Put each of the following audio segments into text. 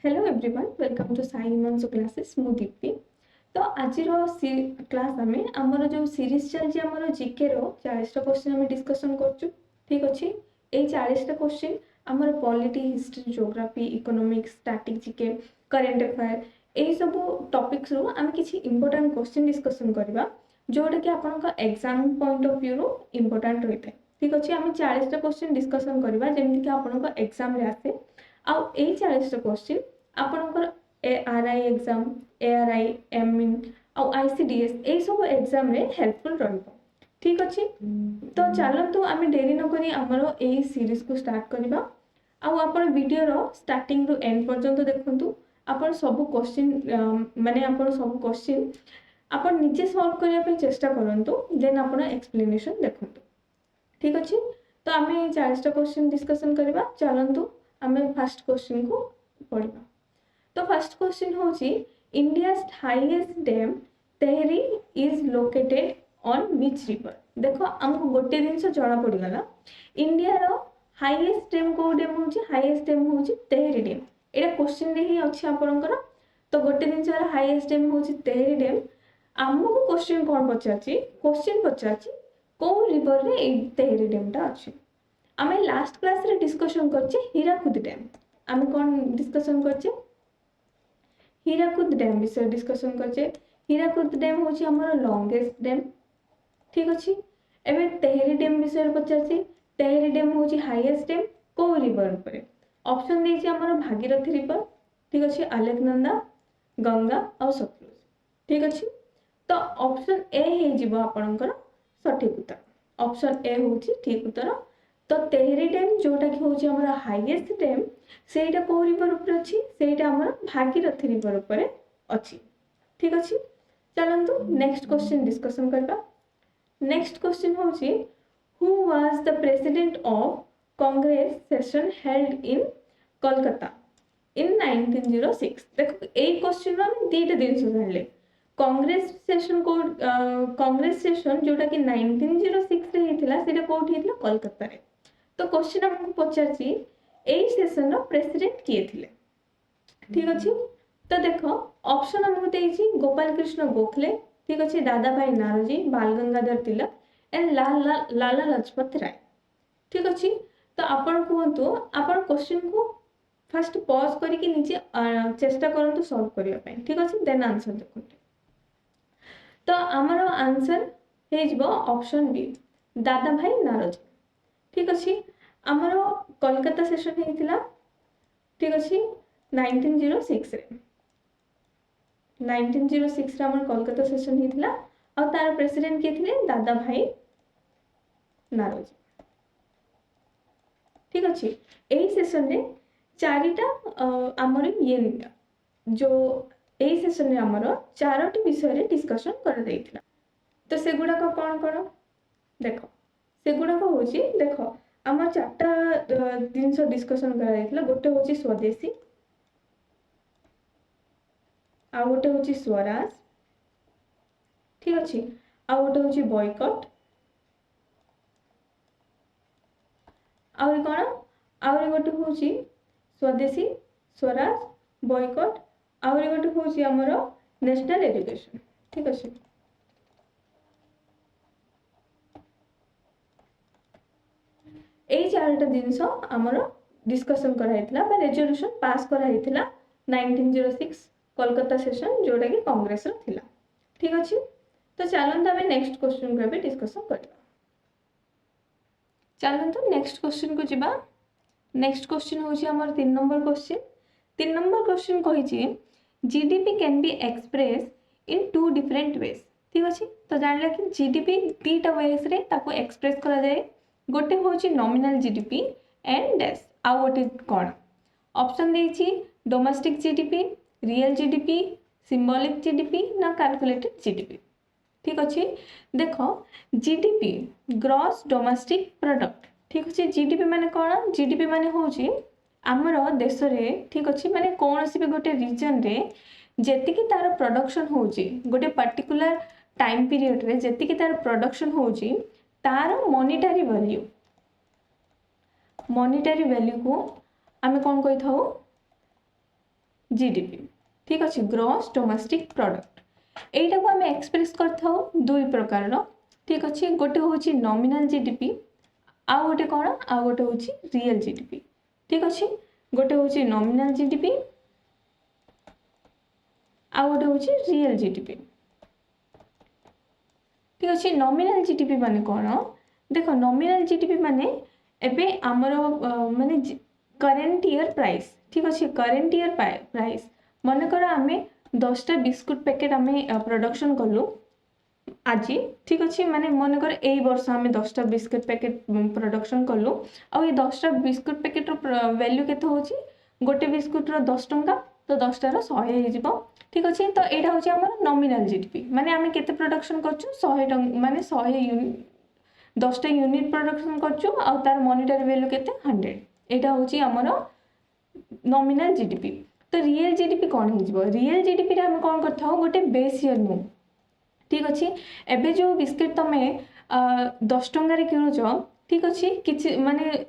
Hello everyone welcome to Sai Himanshu classes मु दीप्ति। तो आज क्लास आम आमर जो सीरीज चलती आमर जीके रो 40टा क्वेश्चन आम डिस्कसन करछु। ठीक अच्छे ये 40टा क्वेश्चन आमर polity history geography economics static GK current affair यही सब टॉपिक्स रो आम किसी इंपोर्टेंट क्वेश्चन डिस्कसन करबा जोटा कि आपन एग्जाम पॉइंट ऑफ व्यू रो इंपोर्टेंट होता है। ठीक अच्छे आम 40टा क्वेश्चन डिस्कसन करबा जेमति कि आपन एग्जाम रे आसे आउ ए 40टा क्वेश्चन आपनकर ARI एग्जाम ARI एमइन आउ ICDS ए सब एग्जाम रे हेल्पफुल रहइबो। ठीक अछि तो चलंतु आमे देरी न करी हमरो ए सीरीज को स्टार्ट करबा। आउ आपण वीडियो रो स्टार्टिंग रु एंड पर्यंत देखंतु। आपण सब क्वेश्चन माने आपण सब क्वेश्चन आपण निजे सॉल्व करिया पे चेष्टा करंतु देन आपण एक्सप्लेनेशन देखंतु। ठीक अछि तो आमे 40टा क्वेश्चन डिस्कशन करबा। चलंतु आमे फर्स्ट क्वेश्चन को पढ़िबा। तो फर्स्ट क्वेश्चन होची India highest dam Tehri is located on which river. देखो हमको गोटे दिन से जणा पड़ी गला इंडिया रो हाईएस्ट डैम को डैम होची हाईएस्ट डैम होची तेहरी डैम। एटा क्वेश्चन रे ही अछि आपनकर। तो गोटे दिन से हाईएस्ट डैम होची तेहरी डैम। हमको क्वेश्चन कोन पचाची क्वेश्चन पचाची को रिवर रे ए तेहरी डैम ता अछि। आमे लास्ट क्लास रे डिस्कशन करछे हीराकुद डैम। आमे कोन डिस्कशन करछे हीराकुद डैम विषय डिस्कशन करछे। हीराकुद डैम होची हमर लॉन्गेस्ट डैम। ठीक अछि एबे तेहरी डैम विषय पचारसी तेहरी डैम होची हाईएस्ट डैम को रिवर ऊपर। ऑप्शन देछि हमर भागीरथी रिवर। ठीक अछि अलकनंदा गंगा और सतलुज। ठीक अछि तो ऑप्शन ए हे जिवो आपनकर सठिक उत्तर। ऑप्शन ए होची ठीक उत्तर। तो तेहरी डैम जोटा कि होची हमर हाईएस्ट डैम सेटा को रिवर ऊपर अछि सेटा हमर भागीरथी रिवर ऊपर अछि। ठीक अछि चलंतु नेक्स्ट क्वेश्चन डिस्कशन करबा। नेक्स्ट क्वेश्चन होची who was the president of Congress session held in Kolkata in 1906। देखो ए क्वेश्चन हम दीटा दिन से जानले कांग्रेस सेशन को कांग्रेस सेशन जोटा कि 1906 रे हेतिला सेटा कोठी हेतिला कोलकाता रे। तो क्वेश्चन हमको पचारची एई सेशन रो प्रेसिडेंट किए थिले। ठीक अछि तो देखो ऑप्शन हमको देछि गोपाल कृष्ण गोखले। ठीक अछि दादा भाई नारोजी बाल गंगाधर तिलक एंड लाला लजपत राय। ठीक अछि तो आपण कहंतु आपण क्वेश्चन को फर्स्ट पॉज करी कि नीचे चेष्टा करंतु सॉल्व करिया पे। ठीक अछि देन आंसर देखंतु। तो हमर आंसर हे जिवो ऑप्शन बी दादा भाई नारोजी। ठीक अछि हमर कोलकाता सेशन हेतिला। ठीक अछि 1906 रे 1906 रे हमर कोलकाता सेशन हेतिला और तार प्रेसिडेंट के थिले दादा भाई नारोजी। ठीक अछि एही सेशन रे चारिटा हमर ये जो एही सेशन रे हमर चारोटी विषय रे डिस्कशन कर दैथिला। तो सेगुडा को कोन देखो सेगुडा को होची देखो आम चार्टा जिनस डिस्कशन कर गोटे हूँ स्वदेशी आ गोटे हूँ स्वराज। ठीक अच्छे आ गोटे हूँ बॉयकट आहरी कौन आहरी गोटे हूँ स्वदेशी स्वराज बॉयकट आहरी गोटे हूँ आमर नेशनल एजुकेशन। ठीक अच्छे यही चारोटा जिनस आमर डिस्कशन कराइथिला बा रेजोल्यूशन पास कराइथिला 1906 कोलकाता सेशन जोटा कि कांग्रेस रो थिला। ठीक अछि तो चलंतु हमें नेक्स्ट क्वेश्चन को भी डिस्कशन करबा। चलंतु नेक्स्ट क्वेश्चन को जिबा। नेक्स्ट क्वेश्चन होची हमर 3 नंबर क्वेश्चन। 3 नंबर क्वेश्चन कहि छी GDP can be express in two different ways. ठीक अछि तो जानला कि जीडीपी तीटा वेज रे ताको एक्सप्रेस करा जाय। गोटे होची नॉमिनल जीडीपी एंड डैश आ गोटे कोन ऑप्शन देछि domestic GDP real GDP symbolic GDP ना कैलकुलेटेड जीडीपी। ठीक अच्छे देखो जीडीपी ग्रॉस डोमेस्टिक प्रोडक्ट। ठीक अच्छे जीडीपी माने कौन जीडीपी माने होची आमर देश रे। ठीक अच्छे माने कौन सी भी गोटे रीजन रे जेतिकी तार प्रोडक्शन होची गोटे पर्टिकुलर टाइम पीरियड रे जेतिकी तार प्रोडक्शन होची तार मॉनिटरी वैल्यू को आमे कौन कहि थाउ जीडीपी ठीक अच्छे ग्रॉस डोमेस्टिक प्रोडक्ट एटा को आम एक्सप्रेस कर दुई प्रकार ठीक अच्छे गोटे हूँ नॉमिनल जीडीपी आउ गोटे कौन आउ गोटे हूँ रियल जीडीपी ठीक अच्छे गोटे हूँ नॉमिनल जीडीपी आउ गोटे हूँ रियल जीडीपी ठीक अच्छे नॉमिनल जीडीपी माने कौन देख नॉमिनल जीडीपी माने एबे आमर माने करेंट ईयर प्राइस ठीक अच्छे करेंट ईयर प्राइस मन कर आम 10टा बिस्कुट पैकेट आम प्रोडक्शन कलु आज ठीक अच्छे माने मन कर यही वर्ष आम 10टा बिस्कुट पैकेट प्रोडक्शन कलु आ 10टा बिस्कुट पैकेट वैल्यू केते होची गोटे बिस्कुट 10 टंका तो 10टार 100 हो ठीक अच्छे तो यहाँ हूँ आम नॉमिनल जीडीपी माने आम केते प्रोडक्शन करछु 100 माने 100 10टा यूनिट प्रोडक्शन करछु आ तार मॉनिटरी वैल्यू केते 100 यहाँ हूँ आमर नॉमिनल जीडीपी तो रियल जीडीपी कौन हो रियल जीडीपी रे हम कौन करथाओ गोटे बेस ईयर नु ठीक अच्छे एबे जो बिस्किट तुमे 10 टंकार किणुच ठीक अच्छे किसी माने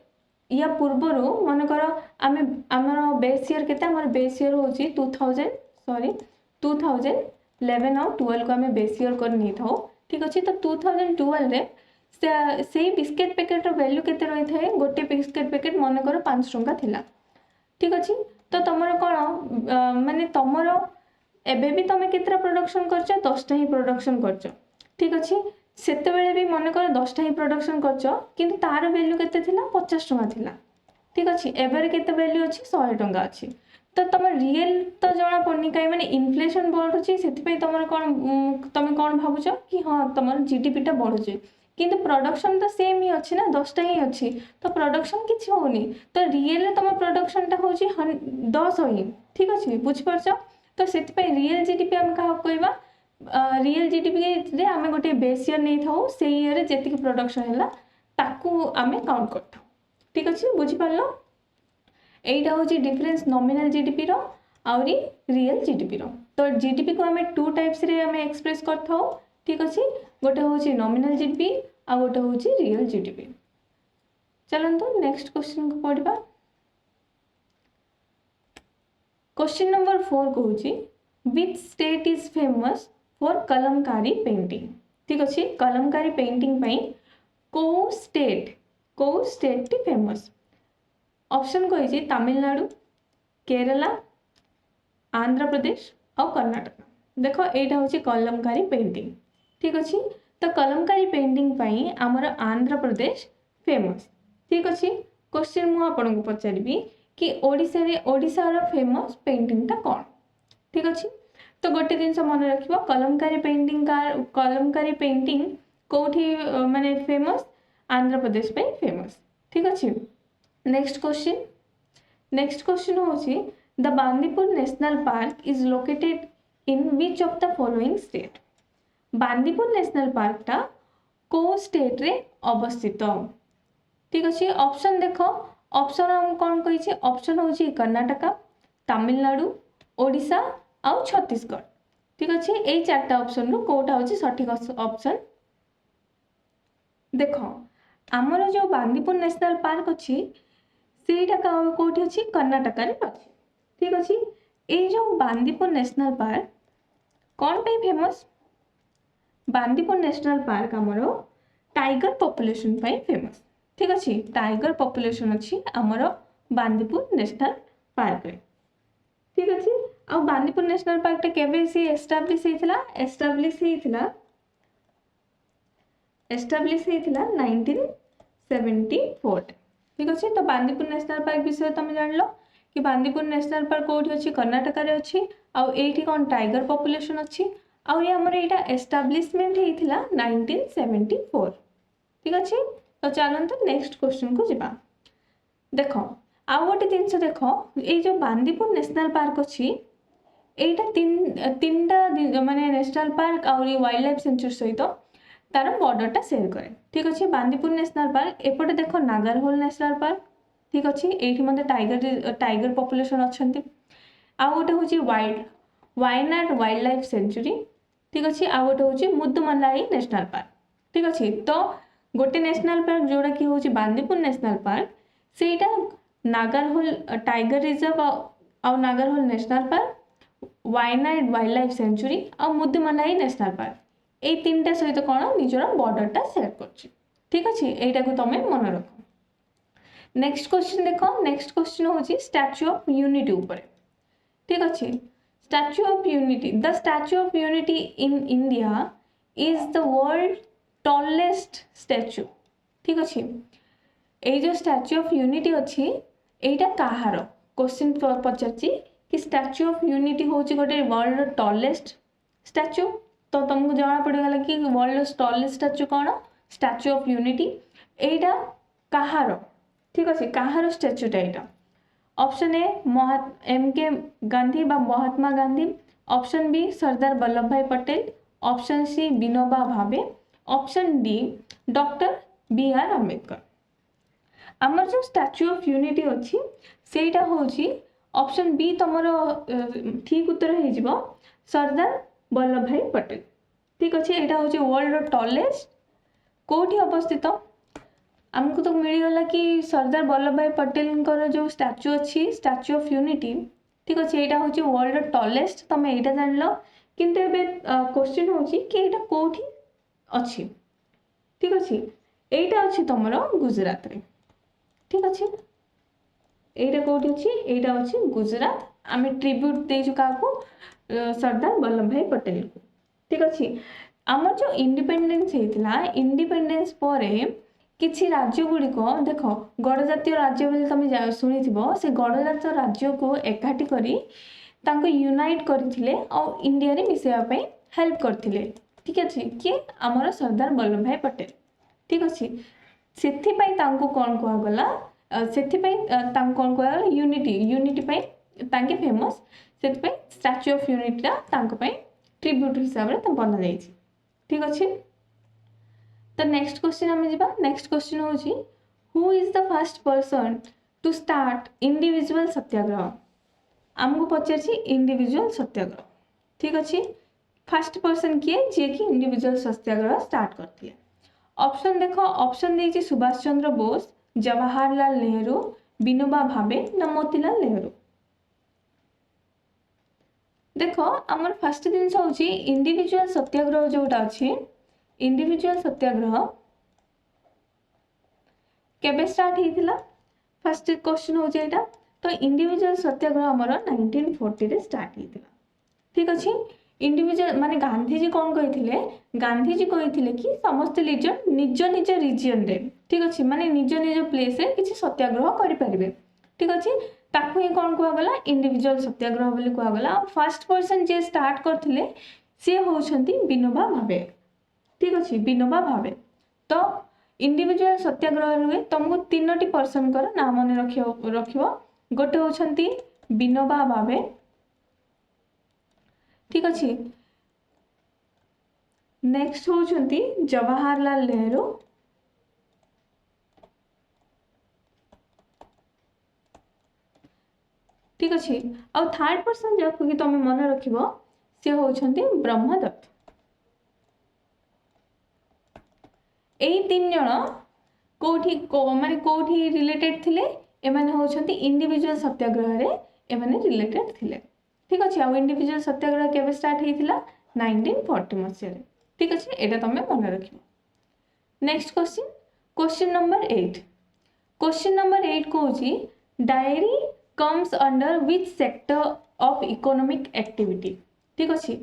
या पूर्वर मन कर आम आमर बेस ईयर केते आमर बेस ईयर हूँ 2011 और 12 को आम बेस ईयर कर नहीं था ठीक अच्छे तो 2012 रे से बिस्किट पैकेट वैल्यू केते रही थाए गोटे बिस्किट पैकेट मन कर 5 टंका थिला ठीक अच्छे तो तुमर कौन माने तुमर एबे भी तुम केतरा प्रोडक्शन करछ 10टा ही प्रोडक्शन करछ ठीक अच्छे सेते बेले भी मन कर 10टा ही प्रोडक्शन करछ किंतु तार वैल्यू केते थिला 50 टंका थिला ठीक अच्छे एबे केते वैल्यू अछि 100 टंका अछि तो तुम रियल तो जना पड़नी कहीं माने इन्फ्लेशन बढ़ुची से तुम कौन तुम कौन भावुच कि हाँ तुम जीडीपी टा बढ़ुचे किंतु प्रोडक्शन तो सेम ही अच्छी ना 10टा ही अच्छी तो प्रोडक्शन किसी होनी तो रियल तुम प्रोडक्शन टा हूँ 10 ही ठीक अच्छे बुझिपार तो से रियल जीडीपी आम क्या कहवा रियल जीडीपी रे आम गोटे बेस ईयर नहीं था से ईयर जी प्रोडक्शन है ताकू आम काउंट कर ठीक अच्छे बुझिपार यहीटा हूँ डिफरेन्स नॉमिनल जीडीपी रो आउरी रियल जीडीपी रो तो जीडीपी को आम 2 टाइप्स रे आम एक्सप्रेस कर ठीक अच्छे गोटे हूँ नॉमिनल जीडीपी आ गोटे हूँ रियल जीडीपी चलते नेक्स्ट क्वेश्चन को पढ़ा क्वेश्चन नंबर 4 कहूँ which state is famous for Kalamkari painting ठीक अच्छे कलमकारी पेंटिंग को स्टेट टी फेमस ऑप्शन कही तमिलनाडु केरला आंध्र प्रदेश और कर्नाटक देख यहाँ हूँ कलमकारी पेंटिंग ठीक अच्छे तो कलमकारी पेंटिंग आमर आंध्र प्रदेश फेमस ठीक अच्छे क्वेश्चन मुझे को पचारि कि ओडिशार फेमस पेंटिंग टा कौन ठीक अच्छे तो गोटे जिन मन रख कलमकारी पेंटिंग कौटी माने फेमस आंध्र प्रदेश पे फेमस ठीक अच्छे नेक्स्ट क्वेश्चन हूँ the Bandipur national park is located in which of the following state Bandipur national park टा को स्टेट रे अवस्थित ठीक अच्छे ऑप्शन देख ऑप्शन हम कौन कही ऑप्शन हूँ कर्नाटका तमिलनाडु ओडिशा आउ छत्तीसगढ़ ठीक अच्छे यही 4टा ऑप्शन रू कोटा हूँ सठिक ऑप्शन देख आमर जो बांदीपुर नेशनल पार्क अच्छी सेटा कौटी अच्छी कर्नाटक अच्छी ठीक अच्छे ये जो बांदीपुर नेशनल पार्क कौन पे फेमस बांदीपुर नेशनल पार्क आमर टाइगर पॉपुलेशन पे फेमस ठीक अच्छे टाइगर पॉपुलेशन अच्छी आमर बांदीपुर नेशनल पार्क रे ठीक अच्छे आ बांदीपुर नेशनल पार्क टा केबे से एस्टाब्लिश हेइथिला 1974 ठीक अच्छे तो बांदीपुर नेशनल पार्क विषय तुम जान लो कि बांदीपुर नेशनल पार्क कौटी अच्छी कर्नाटक रे अच्छी आउ एठी कौन टाइगर पॉपुलेशन अच्छी आउ ये हमर एटा एस्टाब्लिशमेंट हेइथिला 1974 ठीक अच्छे तो चलते नेक्स्ट क्वेश्चन को जिबा देख आउ गोटे जिनस देख ये जो बांदीपुर नेशनल पार्क अच्छी यहाँ तीन माने नेशनल पार्क आउ वाइल्ड लाइफ सेंचुरी सहित तार बॉर्डर टा शेयर करे ठीक अच्छे बांदीपुर नेशनल पार्क एपटे देख नागरहोल नेशनल पार्क ठीक अच्छे ये मत टाइगर पॉपुलेशन अच्छा आउ गोटे हूँ वायनाड वाइल्ड लाइफ सेंचुरी ठीक अच्छे आउ गोटे हूँ मुदुमलाई नेशनल पार्क ठीक अच्छे तो गोटे नेशनल पार्क जोड़ा कि हूँ बांदीपुर नेशनल पार्क सेटा नागरहोल टाइगर रिजर्व आउ Nagarhole national park, Wayanad wildlife sanctuary आ मुदुमलाई नेशनल पार्क ए तीनटा सहित कौन निजर बॉर्डरटा सेट कर। ठीक अच्छे यहीटा को तुम मन रख। नेक्स्ट क्वेश्चन देख, नेक्स्ट क्वेश्चन हूँ स्टैच्यू ऑफ यूनिटी ऊपर। ठीक अच्छे statue of unity, the statue of unity in India is the world tallest statue. ठीक अच्छे ये जो स्टैच्यू ऑफ यूनिटी अच्छी यहीटा कहार क्वेश्चन पचार कि स्टैच्यू ऑफ यूनिटी हूँ गोटे वर्ल्ड टॉलेस्ट स्टैच्यू, तो तुमको जना पड़गला कि वर्ल्ड टॉलेस्ट स्टैच्यू कौन, स्टैच्यू ऑफ यूनिटी एटा कहार। ठीक अच्छे कहार स्टैच्यूटा यहाँ। Option A M K Gandhi बा महात्मा गांधी, ऑप्शन बी सरदार वल्लभ भाई Patel, option C Vinoba Bhave, option D doctor B R Ambedkar. आमर जो स्टैच्यू ऑफ यूनिटी अच्छी सेटा होची ऑप्शन बी तुमर ठीक उत्तर हो सरदार वल्लभ भाई पटेल। ठीक अच्छे यहाँ हूँ वर्ल्ड टॉलेस्ट कोठी अवस्थित, आमको तो मिलगला कि सरदार वल्लभ भाई पटेल जो स्टैच्यू अच्छी स्टैच्यू ऑफ यूनिटी। ठीक अच्छे यहाँ हूँ वर्ल्ड टॉलेस्ट, तुम यहाँ जान लो किंतु एबे क्वेश्चन हूँ कि यहाँ कोठी अच्छी। ठीक अच्छे यहाँ अच्छी तुम गुजरात रे। ठीक अच्छे यहाँ कौटी अच्छी, यहाँ अच्छी गुजरात। आम ट्रिब्यूट देचु क्या सरदार वल्लभ भाई पटेल को। ठीक अच्छे आमर जो इंडिपेंडेंस होता इंडिपेंडेंस पर किसी राज्य गुड़िक देख गणजातीय राज्य बोली तुम शुणी से गणजातीय राज्य को एकाठी करी यूनाइट करथिले और इंडिया रे मिसेवाई हेल्प करथिले। ठीक अच्छे किए आमर सरदार वल्लभ भाई पटेल। ठीक अच्छे से कौन कहगला से कौन कहगला यूनिटी यूनिटी तांके फेमस से स्टैच्यू ऑफ यूनिटी ट्रिब्यूट हिसाब से बना जाए। ठीक अच्छे तो नेक्स्ट क्वेश्चन आम जा। नेक्स्ट क्वेश्चन हूँ who is the first person to start individual Satyagraha. आमको पचार इंडिविजुअल सत्याग्रह। ठीक अच्छे फर्स्ट पर्सन किए जी कि इंडिविजुअल सत्याग्रह स्टार्ट करते। ऑप्शन देख ऑप्शन दे सुभाष चंद्र बोस, जवाहरलाल नेहरू, विनोबा भावे ना मोतीलाल नेहरू। देख आमर फर्स्ट जिनस हूँ इंडिविजुअल सत्याग्रह जोटा अच्छी इंडिविजुअल सत्याग्रह केबे स्टार्ट होता। फर्स्ट क्वेश्चन हूँ यहाँ तो इंडिविजुअल सत्याग्रह आमर 1940 रे स्टार्ट होता। ठीक अच्छे इंडिविजुअल माने गांधीजी कौन कही, गांधीजी कही कि समस्त निज निज निज रिजन रे। ठीक अच्छे माने निज निज प्लेस रे किसी सत्याग्रह करें। ठीक अच्छे ताकू ही कौन कहगला इंडिविजुअल सत्याग्रह बोली कहगला। फर्स्ट पर्सन जे स्टार्ट करथिले सी होउछंती विनोबा भावे। ठीक अच्छे विनोबा भावे। तो इंडिविजुअल सत्याग्रह हुए तुमको तीनोटी पर्सन कर ना मन रखियो गोटे होउछंती विनोबा भावे। ठीक अच्छे नेक्स्ट होउछंती जवाहरलाल नेहरू। ठीक अच्छे आ थर्ड पर्सन जाको कि तुम मन रखिबो से होउछंती ब्रह्मदत्त। एई तीन जण कोठी माने कोठी रिलेटेड थिले एमाने होउछंती इंडिविजुअल सत्याग्रह रे एमाने रिलेटेड थिले। ठीक अच्छे आ इंडिविजुअल सत्याग्रह केबे स्टार्ट हेतिला 1940 मसिया रे। ठीक अच्छे एटा तुम मन रखिबो। Next question question number 8। Question number 8 कहूची dairy comes under which sector of economic activity. ठीक अच्छे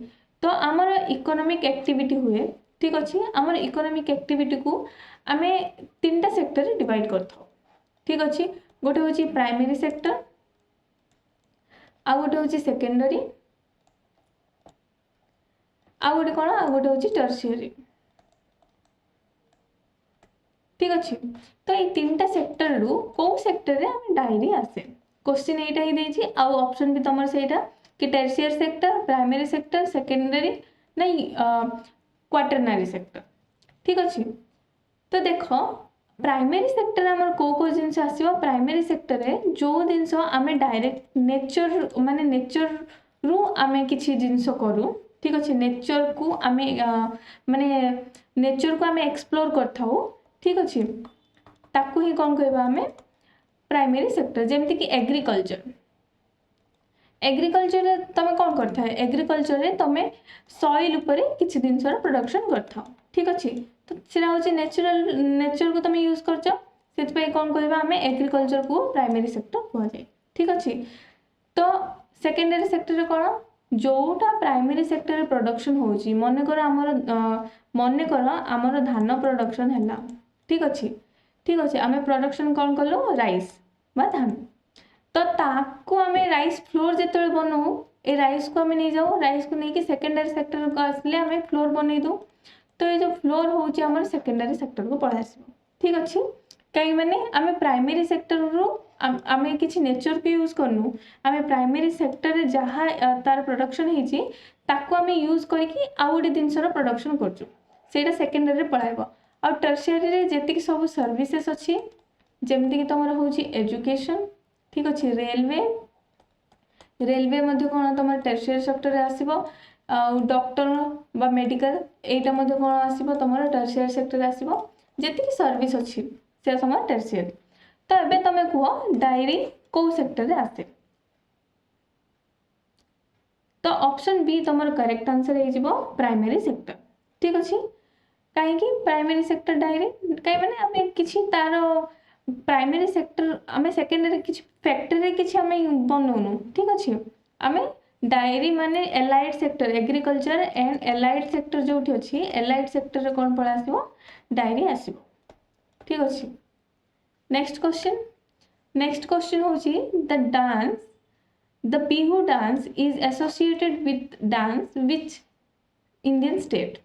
तो आमर इकोनॉमिक एक्टिविटी हुए। ठीक अच्छे आमर इकोनॉमिक एक्टिविटी को आमे तीनटा सेक्टर रे डिवाइड करथाउ। ठीक अच्छे गोटे होची प्राइमरी सेक्टर, आ गोटे होची सेकेंडरी, आ गोटे कोन आ गोटे होची टर्शियरी। ठीक अच्छे तो ये तीनटा सेक्टर रु को सेक्टर रे आमे डायरी आसे क्वेश्चन एटा ही देछि आ ऑप्शन भी तमर सेटा कि tertiary sector, primary sector, secondary नहीं क्वाटरनरी सेक्टर। ठीक अच्छे तो देख प्राइमरी सेक्टर आमर को जिनस आसीबो प्राइमरी सेक्टर रे जो जिनस आमे डायरेक्ट नेचर माने नेचर रु आमे किछि जिनस करू। ठीक अच्छे नेचर को आमे माने नेचर को आमे एक्सप्लोर करथाउ। ठीक अच्छे ताकू ही कौन कहबा आमे प्राइमरी सेक्टर जेमती कि एग्रीकल्चर। एग्रीकल्चर तुम कौन करता है एग्रीकल्चर रे तुम सॉइल ऊपर किसी जिनसर प्रोडक्शन करता ठीक अच्छे तो सेटा हूँ नेचर को तुम यूज करछ से कौन कहवा आम एग्रीकल्चर को प्राइमरी सेक्टर कहुए ठीक अच्छे तो सेकेंडरी सेक्टर कौन जोटा प्राइमरी सेक्टर प्रोडक्शन होची मनकर आमर मनकर आमर धान प्रोडक्शन है ठीक अच्छे आम प्रोडक्शन कौन कलु राइस बा धान तो ताको आम राइस फ्लोर जिते बनाऊ ए राइस को आम नहीं जाऊ राइस को लेकिन सेकेंडरी सेक्टर को आसले आम फ्लोर बनई दो तो ये जो फ्लोर होची आमर सेकेंडरी सेक्टर को पढ़ा आसो ठीक अच्छे कहीं मैंने आम प्राइमरी सेक्टर रू आम किसी नेचर को यूज करनु आम प्राइमरी सेक्टर जहाँ तार प्रोडक्शन होती आम यूज करके आउ गोटे जिनसर प्रोडक्शन करा सेकेंडरी पढ़ाइब आ टर्शियरी जी सब सर्विसेस अच्छी जमती तुम हूँ एजुकेशन ठीक अच्छे रेलवे कौन तुम टर्शियरी सेक्टर आसो डॉक्टर बा मेडिकल एटा कौन आसो तुम टर्शियरी सेक्टर आसो जी सर्विस अच्छी से तुम टर्शियरी तो एबे तुम कह डायरी कौ सेक्टर आसे तो ऑप्शन बी तुम करेक्ट आंसर हो प्राइमरी सेक्टर ठीक अच्छे कहीं प्राइमरी सेक्टर डायरी कहीं मैंने आम कि तार प्राइमरी सेक्टर आम सेकेंडरी किसी फैक्ट्री किसी आम बनौनु ठीक अच्छे आम डायरी माने allied sector agriculture and allied sector जो अच्छी एलाइड सेक्टर कौन पड़ा आसो डायरी आसो ठीक अच्छे नेक्स्ट क्वेश्चन हूँ the dance the Bihu dance is associated with dance which Indian state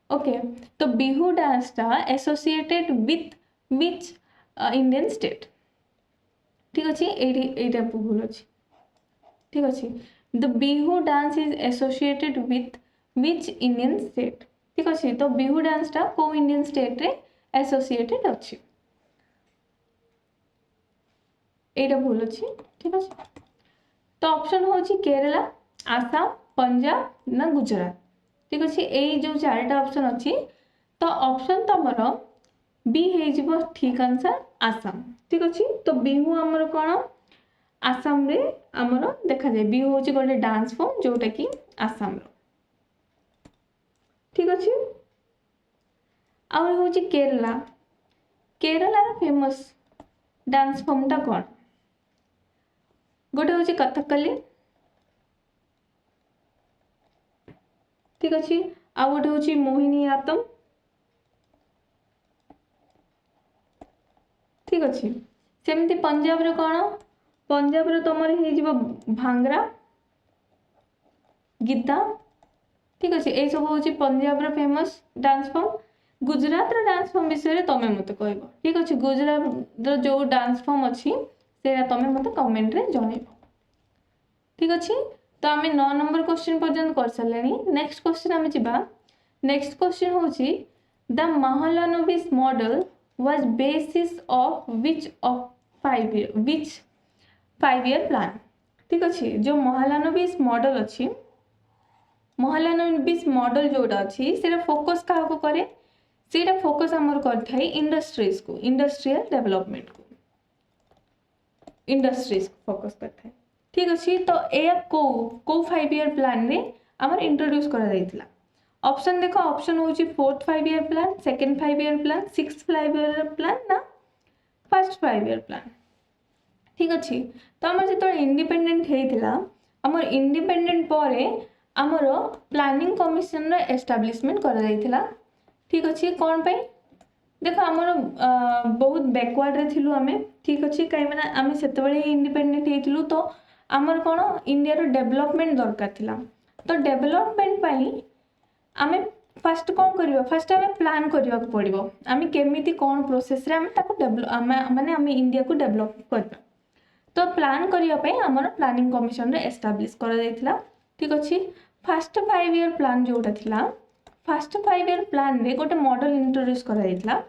okay तो बिहू डांस टा associated with which Indian state ठीक अच्छे ये भूल अच्छे ठीक अच्छे the Bihu dance is associated with which Indian state ठीक अच्छे तो बिहू डांस टा को इंडियन स्टेट रे एसोसिएटेड अच्छी एटा भूल अच्छे ठीक अच्छे तो ऑप्शन हूँ केरला आसाम पंजाब ना गुजरात ठीक अच्छे यही जो चारिटा ऑप्शन अच्छी तो ऑप्शन तुमर बी हो ठीक आंसर आसाम ठीक अच्छे तो बिहू आमर कौन आसाम रे आमर देखा जाए बिहू हूँ गोटे डांस फॉर्म जोटा कि आसाम ठीक अच्छे आउ हूँ केरला केरलार फेमस डांस फॉर्म टा कौन गोटे हूँ कथकली ठीक अच्छे आउ गोटे हूँ मोहिनी आतम ठीक अच्छे सेमती पंजाब रे कौन पंजाब रे तुम हो भांगरा गिद्दा ठीक अच्छे ये सब हूँ पंजाब रे फेमस डांस फॉर्म गुजरात रे डांस फॉर्म विषय तुम मत कह ठीक अच्छे गुजरात रो जो डांस फॉर्म अच्छी से तुम मत कमेंट रे जन ठीक अच्छे तो आम 9 नंबर क्वेश्चन पर्यंत कर सारे नेक्स्ट क्वेश्चन आम जा नेक्स्ट क्वेश्चन हूँ the Mahalanobis model was basis of which of 5 year plan ठीक अच्छे जो महालानोबिस मॉडल अच्छी महालानोबिस मॉडल जोटा अच्छी से फोकस क्या करे से फोकस आमर कर इंडस्ट्रीज को इंडस्ट्रियल डेवलपमेंट को इंडस्ट्रीज को फोकस करता है ठीक अच्छे तो यह को 5 ईयर प्लान रे आमर इंट्रोड्यूस करा ऑप्शन देख ऑप्शन हूँ 4th 5 year plan 2nd 5 year plan 6th 5 year plan ना 1st 5 ईयर प्लान ठीक अच्छे तो आम जो इंडिपेंडेंट होता आमर इंडिपेंडेंट पर आमर प्लानिंग कमिशन एस्टाब्लिशमेंट करा ठीक अच्छे कौन पाई देख आमर बहुत बैकवर्ड रे थिलु आमे ठीक अच्छे कहीं मैंने आम से इंडिपेंडेंट होती तो आमर कौन इंडिया रो डेवलपमेंट दरकार थिला तो डेवलपमेंट पाई आमे फास्ट कौन करबा फास्ट आमे प्लान करबा पड़िबो आमे केमिति कौन प्रोसेस रे आमे ताको डेवलप माने आमे इंडिया को डेवलप करबा तो प्लान करिया पई हमर प्लानिंग कमिशन रे एस्टाब्लिश करा जायतिला ठीक अच्छे फर्स्ट 5 ईयर प्लान जोटा थिला फर्स्ट 5 ईयर प्लान रे गोटे मॉडल इंट्रोड्यूस करा जायतिला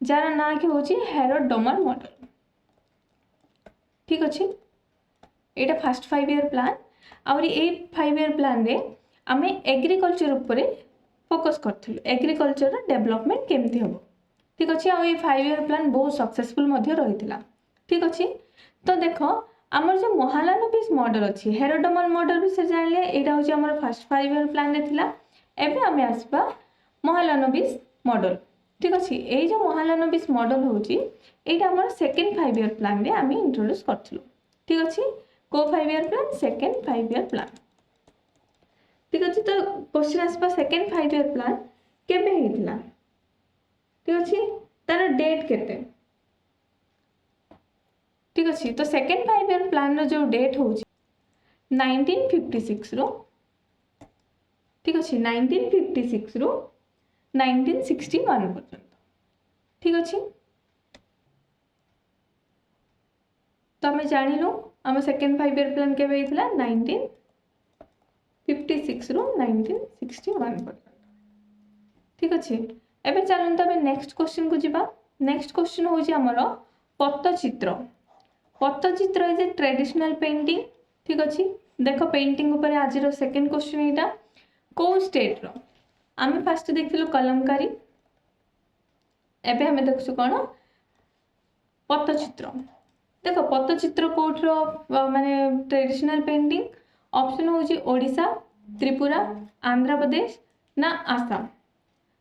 जार ना कि होची हेरोड डोमर मॉडल ठीक अच्छे एटा फर्स्ट 5 ईयर प्लान आउरी ए 5 ईयर प्लान रे आमे एग्रीकल्चर उपरे फोकस करथिलु एग्रीकल्चर डेवलपमेंट केमती हबो ठीक अच्छे आ 5 ईयर प्लान बहुत सक्सेसफुल मध्य रहितिला ठीक अच्छे तो देख आमर जो महालानोबिस मॉडल अच्छी हेरोडोमल मॉडल विषय जानिले एटा होची हमर फर्स्ट 5 ईयर प्लान रे थिला एबे आमे आसबा महालानोबिस मॉडल ठीक अछि ए जो महालानोबिस मॉडल होची एटा हमर सेकंड 5 ईयर प्लान रे आमे इंट्रोड्यूस करथिलु ठीक अछि को 5 year plan second 5 year plan ठीक अछि तो क्वेश्चन आसबा सेकंड 5 ईयर प्लान केबे हेतिला ठीक अछि तार डेट केते ठीक अच्छे तो सेकेंड 5 ईयर प्लान रो जो डेट हो 1956 रो ठीक अच्छे 1956 रो 1961 पर्यंत ठीक अच्छे तो आम जानिलु आम सेकेंड 5 ईयर प्लान केबे हेतिला 1956 रो 1961 पर्यंत ठीक अच्छे एबे चलंत आम नेक्स्ट क्वेश्चन को जिबा नेक्स्ट क्वेश्चन होची हमरो Pattachitra Pattachitra is a traditional painting ठीक अच्छे देख पेंटिंग ऊपर आज सेकेंड क्वेश्चन एटा को स्टेट रो आमे फर्स्ट देखिलु कलमकारी एबे हमें देखसु कोन पट्टचित्र देखो पट्टचित्र कोठ रो माने ट्रेडिशनल पेंटिंग ऑप्शन होची ओडिशा त्रिपुरा आंध्र प्रदेश ना आसाम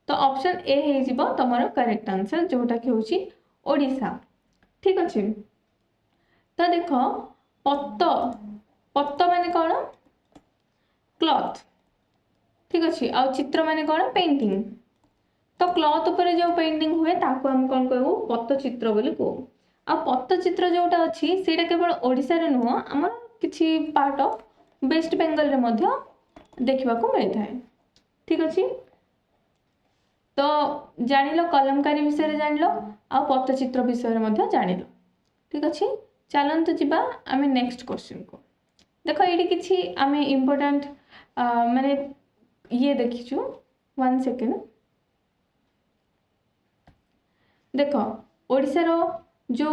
तो ऑप्शन ए हे जिवो तमरो करेक्ट आंसर जोटा कि होची ओडिशा ठीक अच्छे तो देख पत्त पत्त माने कौन क्लॉथ ठीक अच्छे आ चित्र माने कौन पेंटिंग तो क्लॉथ ऊपर जो पेंटिंग हुए ताको हम कौन कहू पट्टचित्र बोली कहू आ पट्टचित्र जोटा अच्छी सेटा केवल ओडिशा रे नुह हमर किछि पार्ट ऑफ वेस्ट बेंगल रे मध्य देखिबा को मिलता है ठीक अच्छे तो जानिलो कलमकारी विषय रे जानिलो आ पट्टचित्र विषय रे मध्य जानिलो ठीक अच्छे चलंतु जिबा आमे नेक्स्ट क्वेश्चन को देखो एडी किछि आमे इंपोर्टेंट माने ये देखिछु 1 सेकंड देखो ओडिसा रो जो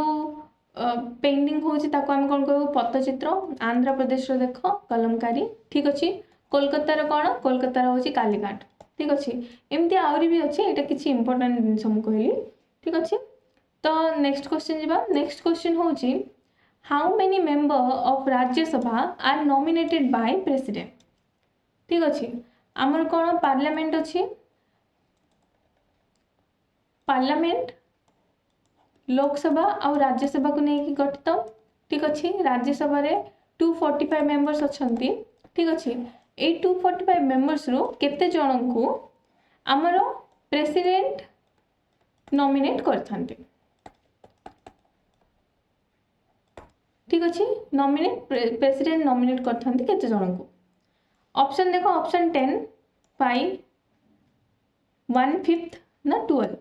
पेंटिंग होची ताको हम कोन कहू पट्टचित्र आंध्र प्रदेश रो देखो कलमकारी ठीक अछि कोलकाता रो कोन कोलकाता रो होची कालीघाट ठीक अछि एमती आउरी भी अछि एटा किछि इंपोर्टेंट जिंस हम कहली ठीक अछि तो नेक्स्ट क्वेश्चन जिबा नेक्स्ट क्वेश्चन होची how many member of Rajya Sabha are nominated by president ठीक अछि हमर कोन पार्लियामेंट अछि पार्लियामेंट लोकसभा और राज्यसभा को नहीं गठित ठीक अच्छे राज्यसभा रे 245 मेंबर्स अछंती ठीक अच्छे ए 245 मेंबर्स रो केते जन को हमर प्रेसिडेंट नॉमिनेट करथांती ठीक अच्छे नॉमिनेट प्रेसिडेंट नॉमिनेट करथांती केते जन को ऑप्शन देखो ऑप्शन 10 5 1/5 ना 12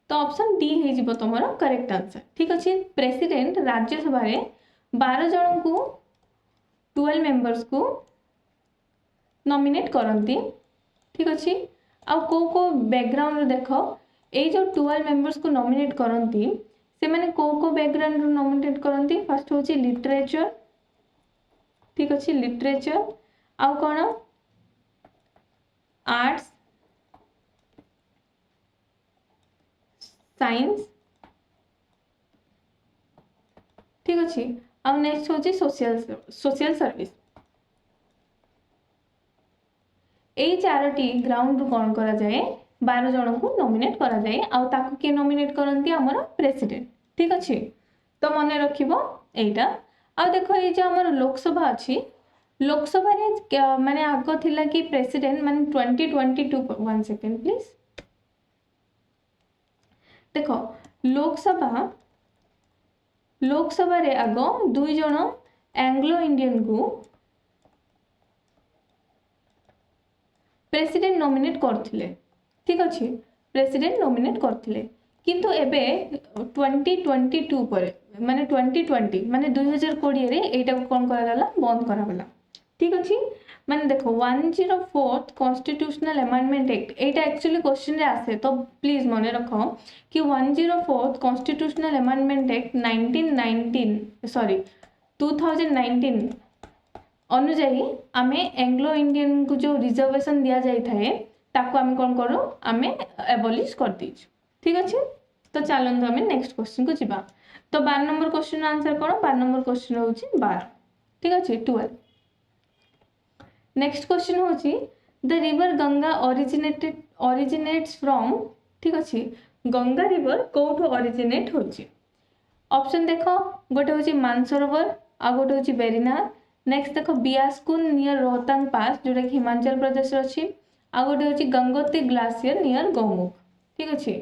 तो ऑप्शन डी हे जिवो तमरो करेक्ट आंसर ठीक अच्छे प्रेसिडेंट राज्यसभा रे 12 जन को 12 मेंबर्स को नॉमिनेट करंती ठीक अच्छे आ को बैकग्राउंड देखो ए जो 12 मेंबर्स को नॉमिनेट करंती से माने को बैकग्राउंड रो नॉमिनेट करंती फर्स्ट होची लिटरेचर ठीक अच्छे लिटरेचर आ कोन आर्ट्स साइंस ठीक अच्छे आ नेक्स्ट होची सोशल सर्विस ए चारोटी ग्राउंड रू कौन करा जाए 12 जन को नॉमिनेट करा जाए आ ताकू के नॉमिनेट करंती हमर प्रेसिडेंट ठीक अच्छे तो मन रखिबो एटा आ देखो ए जे हमर लोकसभा अछि लोकसभा रे माने आगो थिला कि प्रेसिडेंट माने 2022 1 सेकंड प्लीज देखो लोकसभा रे आगो 2 जन एंग्लो इंडियन को प्रेसिडेंट नॉमिनेट करथिले ठीक अच्छे प्रेसिडेंट नॉमिनेट करथिले किंतु एबे 2022 पर माने 2020 माने 2020 रे एटा कोन करा गला बंद करा गला ठीक अच्छे माने देखो 104th कॉन्स्टिट्यूशनल अमेंडमेंट एक्ट एटा एक्चुअली क्वेश्चन रे आसे तो प्लीज मने रखो कि 104th कॉन्स्टिट्यूशनल अमेंडमेंट एक्ट 2019 अनुजाई आमे एंग्लो इंडियन को जो रिजर्वेशन दिया जाई थाए ताको आमे कोन करू आमे एबॉलिश कर दीछु ठीक अछि तो चलंतु आमे नेक्स्ट क्वेश्चन को जिबा तो 12 नंबर क्वेश्चन आंसर कौन 12 नंबर क्वेश्चन होची 12 ठीक अछि 12 नेक्स्ट क्वेश्चन होची the river Ganga originates from ठीक अछि गंगा रिवर कोठो ओरिजिनेट होची ऑप्शन देखो गोटे होची मानसरोवर आ गोटे होची बेरीनाथ नेक्स्ट देखो बियासकुन नियर रोहतांग पास जोटा कि हिमाचल प्रदेश अच्छी आ गोटे होची गंगोत्री ग्लासियर नियर गौमुख ठीक अच्छे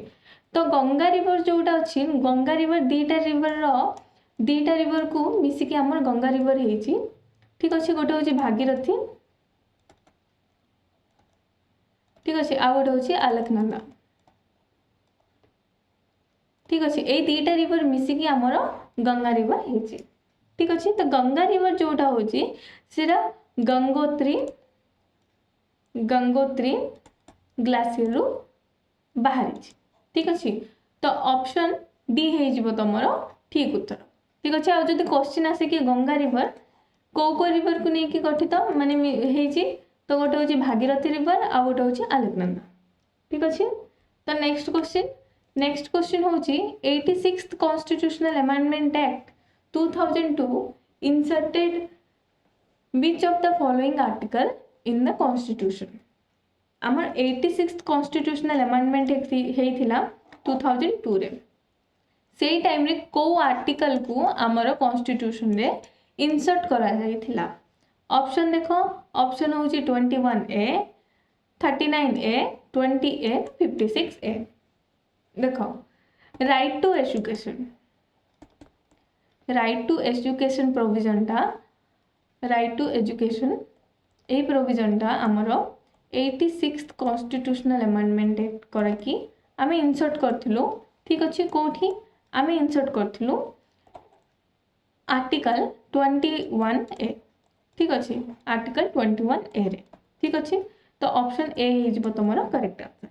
तो गंगा रिवर जोटा अच्छी गंगा रिवर दीटा रिवर को मिसिकी आमर गंगा रिवर हेची ठीक अच्छे गोटे होची भागीरथी ठीक अच्छे आ गोटे होची अलकनंदा ठीक अच्छे ये दीटा रिवर मिसिकी आमर गंगा रिवर हेची ठीक अच्छे तो गंगा रिवर जोटा होची सेरा गंगोत्री ग्लासियर रु बाहरी ठीक अच्छे तो ऑप्शन डी हो तुम ठीक उत्तर ठीक अच्छे आ जब क्वेश्चन आसे कि गंगा रिवर को रिवर को लेकिन गठित माने तो गोटे हूँ भागीरथी रिवर आ गोटे हूँ अलकनंदा ठीक अच्छे तो नेक्स्ट क्वेश्चन हूँ 86th constitutional amendment act 2002 inserted which of the following article in the constitution आमर 86th कॉन्स्टिट्यूशनल अमेंडमेंट हेइथिला 2002 रे सेई टाइम रे को आर्टिकल को आमर कॉन्स्टिट्यूशन रे इंसर्ट करा जाइथिला ऑप्शन देखो ऑप्शन होची 21A 39A 20A 56A देखो राइट टू एजुकेशन प्रोविजन टा राइट टू एजुकेशन ए प्रोविजन टा आमर 86th कॉन्स्टिट्यूशनल अमेंडमेंट एक्ट करकी आमे इंसर्ट करथिलु ठीक अछि कोठी आमे इंसर्ट करथिलु आर्टिकल 21A ठीक अछि आर्टिकल 21A रे ठीक अछि तो ऑप्शन ए हिजबो तमरो करेक्ट आंसर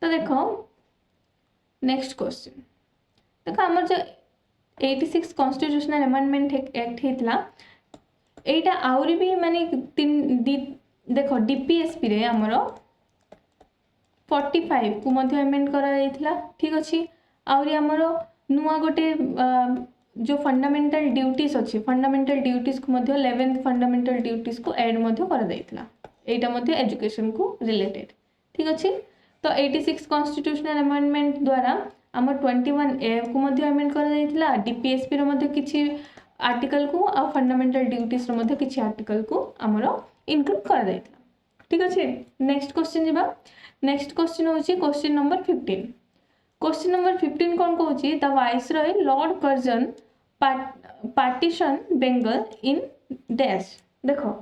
तो देखो नेक्स्ट क्वेश्चन देखो हमर जो 86 कॉन्स्टिट्यूशनल अमेंडमेंट एक्ट हेतला एटा आउरी भी माने देखो डीपीएसपी रे हमर 45 को मध्य अमेंड करा जाइथिला ठीक अछि आउरी हमर नुआ गोटे जो फंडामेंटल ड्यूटीज अच्छी फंडामेंटल ड्यूटीज को मध्य 11th फंडामेंटल ड्यूटीज को ऐड मध्य करा जाइथिला एटा मध्य एजुकेशन को रिलेटेड ठीक अछि तो 86 कॉन्स्टिट्यूशनल अमेंडमेंट द्वारा हमर 21A को मध्य अमेंड करा जाइथिला डीपीएसपी रो मध्य किछि आर्टिकल को आ फंडामेंटल ड्यूटीज रो मध्य किछि आर्टिकल को हमर इंक्लूड करा जाइथिला ठीक अछि नेक्स्ट क्वेश्चन जिबा नेक्स्ट क्वेश्चन होछि क्वेश्चन नंबर 15 क्वेश्चन नंबर 15 कौन कहूँ the viceroy lord Curzon partition Bengal in dash देखो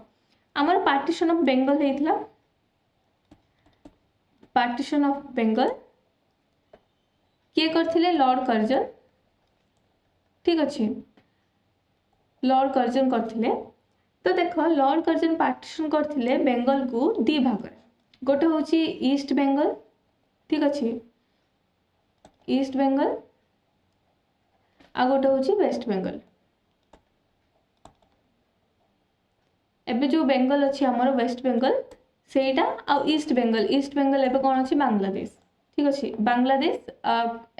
आमर पार्टीशन ऑफ बेंगल हेतला पार्टीशन ऑफ बेंगल किए करथिले लॉर्ड कर्जन ठीक अच्छे लॉर्ड कर्जन करथिले तो देखो लॉर्ड कर्जन पार्टीशन करथिले बेंगल को दी भाग गोटे होची ईस्ट बेंगल ठीक अच्छे ईस्ट बेंगल आ गोटे हूँ वेस्ट बेंगल एबे जो बेंगल अच्छी आमर वेस्ट बेंगल सेटा आ ईस्ट बेंगल एबे कौन अच्छी बांग्लादेश ठीक अच्छे बांग्लादेश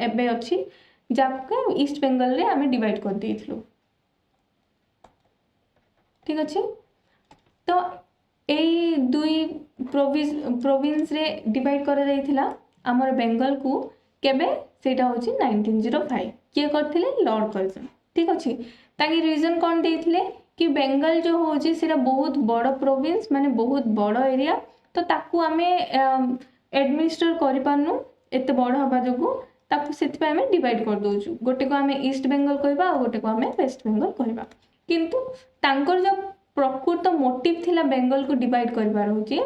एबे अच्छी जाके ईस्ट बेंगल रे आमे डिवाइड कर देइथलो ठीक अच्छे तो ए दुई प्रोविंस रे डिवाइड कर जाइथिला आमर बेंगल को केबे सेटा होची 1905 किए करथिले लॉर्ड कर्जन ठीक अछि ताकि रीजन कोन देइथिले कि बेंगल जो होची सेरा बहुत बड़ प्रोविंस माने बहुत बड़ एरिया तो ताकू आमे एडमिनिस्टर करि पानु एते बड़ हबा जगु ताकू सेति पे आमे डिवाइड कर दोछु गोटे को आमे ईस्ट बेंगल कहबा आ गोटे को आमे वेस्ट बेंगल कहबा किंतु तांकर जो प्रकृत मोटिव थिला बेंगल को डिवाइड करबार होची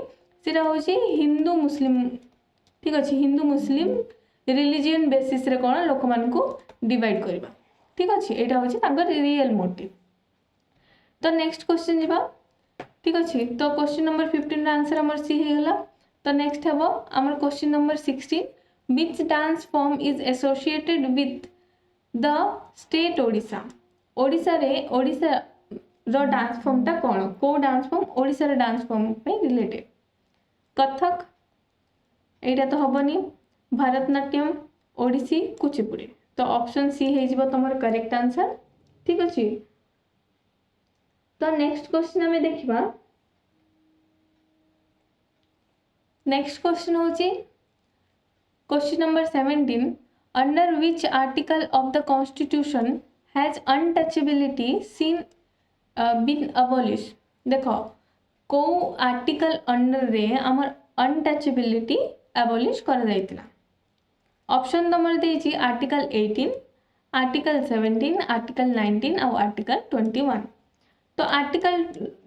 सेरा होची हिंदू मुस्लिम ठीक अछि हिंदू मुस्लिम रिलीजियन बेसिस रे कोन लोक मान को डिवाइड करबा ठीक अछि एटा होछि तांकर रियल मोटिव तो नेक्स्ट क्वेश्चन जिबा ठीक अछि तो क्वेश्चन नंबर 15 रा आंसर हमर सी हे गेला तो नेक्स्ट हेबो हमर question number 16 which dance form is associated with the state Odisha Odisha रो डांस फॉर्म ता कोन को डांस फॉर्म ओडिशा रो डांस फॉर्म पे रिलेटेड कथक एटा तो हबनी भरतनाट्यम ओडिसी कुचिपुड़ी तो ऑप्शन सी है तुम करेक्ट आंसर। ठीक अच्छे। तो नेक्स्ट क्वेश्चन आम देखा। नेक्स्ट क्वेश्चन हूँ question number 17 under which article of the constitution has untouchability seen been abolish. देख को आर्टिकल अंडर रे आमर अनटचेबिलिटी अबॉलिश कर जाइतिला। ऑप्शन तुम देछि आर्टिकल 18 आर्टिकल 17 आर्टिकल 19 और आर्टिकल 21। तो आर्टिकल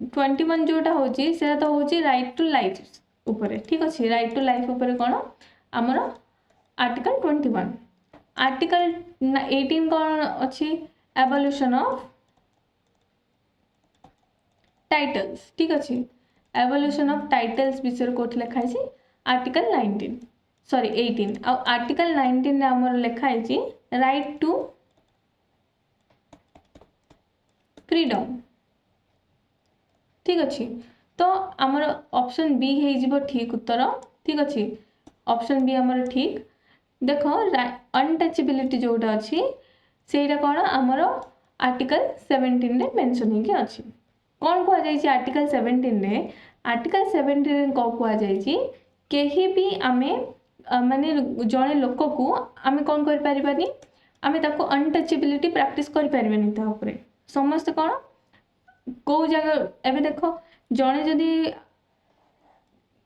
21 जोटा होची से तो होची राइट टू लाइफ ऊपर। ठीक अच्छे। राइट टू लाइफ ऊपर कौन आमर आर्टिकल 21। आर्टिकल 18 कौन अच्छी एवोल्यूशन ऑफ टाइटल्स। ठीक अच्छे। एवोल्यूशन ऑफ टाइटल्स विषय कोठ लिखाई आर्टिकल 19 सॉरी 18 आ आर्टिकल 19 आमर लिखाई राइट टू फ्रीडम। ठीक अच्छे। तो आमर ऑप्शन बी है ठीक उत्तर। ठीक अच्छे। ऑप्शन बी आमर ठीक। देख अनटचेबिलिटी जोटा अच्छी से कौन आमर आर्टिकल 17 रे मेंशन होके अच्छी। कौन कहुई आर्टिकल 17 रे आर्टिकल 17 कौन कहुई कहीं भी आमे माने जड़े लोक को आमे कौन कर पारिबानी आमे ताको अनटचेबिलिटी प्रैक्टिस कर पारिबानी ता ऊपर समस्त कौन कौ जगह एवं देख जड़े जदि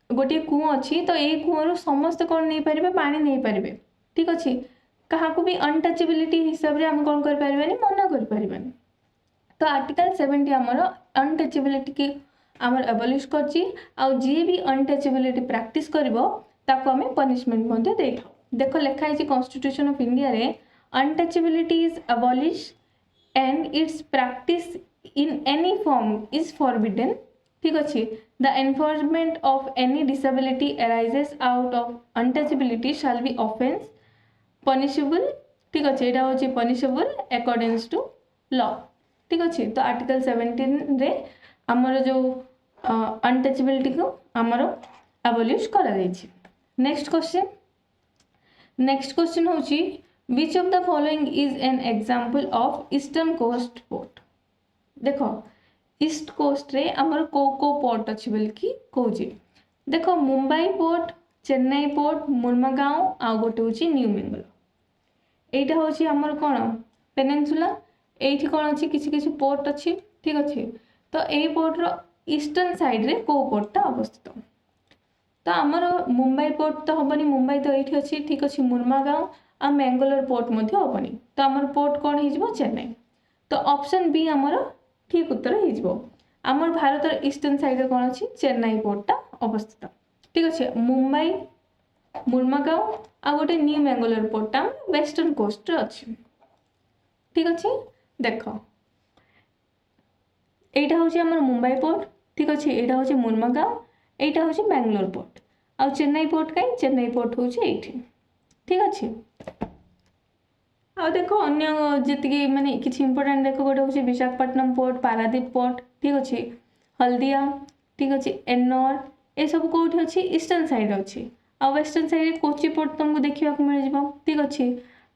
गोटे कूह अच्छी तो ये कूहर समस्त कौन नहीं पारे पानी नहीं पारे। ठीक अच्छे। क्या भी अनटचेबिलिटी हिसाब से आम कौन कर मना कर पारिबानी। तो आर्टिकल 70 आमर अनटचेबिलिटी की आमर एबॉलिश करची आउ जी भी अनटचेबिलिटी प्रैक्टिस करिवो ताको आमे पनिशमेंट मध्ये देथाउ। देखो लिखा है कॉन्स्टिट्यूशन ऑफ इंडिया रे untouchability is abolish and it's practice in any form is forbidden। ठीक अच्छे। The enforcement of any disability arises out of untouchability shall be offense punishable। ठीक अच्छे। यहाँ हूँ punishable according to law। ठीक अच्छे। तो आर्टिकल 17 रे आमर जो अनटचेबिलिटी को आमर एबॉलिश करा जायछि। Next question. नेक्स्ट क्वेश्चन हूँ which of the following is an example of eastern coast port. देख ईस्ट कोस्ट रे आमर को पोर्ट अच्छी बोल कि कौचे। देख मुंबई पोर्ट चेन्नई पोर्ट मुर्मागांव आ गोटे हूँ न्यू बेंगल। एटा हूँ आमर कौन पेनिनसुला ये कौन अच्छी किसी पोर्ट अच्छी। ठीक अच्छे। तो यही पोर्टर ईस्टर्न साइड रे को पोर्टा अवस्थित। तो आमर मुंबई पोर्ट तो हेनी मुंबई तो ये अच्छी। ठीक अच्छे। मुर्मागांव आ मैंगलोर पोर्ट हेनी तो आमर पोर्ट कौन हो चेन्नई। तो ऑप्शन बी आमर ठीक उत्तर हो। आमर भारत ईस्टर्न साइड कौन अच्छी चेन्नई पोर्टा अवस्थित। ठीक अच्छे। मुंबई मुर्मागांव आ गोटे न्यू मैंगलोर पोर्टा वेस्टर्न कोस्ट अच्छी। ठीक अच्छे। देख यहाँ हूँ आमर मुंबई पोर्ट। ठीक अच्छे। यहाँ हूँ मुर्मागांव यहाँ हूँ मैंगलोर पोर्ट आ चेन्नई पोर्ट कहीं चेन्नई पोर्ट हूँ ये। ठीक अच्छे। आ देखो अन्य जी माने किसी इंपोर्टेंट देख गोटे हूँ विशाखापट्टनम पोर्ट पारादीप पोर्ट। ठीक अच्छे। हल्दिया। ठीक अच्छे। एन्नौर ये सब कौटी अच्छी ईस्टर्न साइड अच्छी आ वेस्टर्न साइड कोची पोर्ट तुमको देखा मिल। ठीक अच्छे।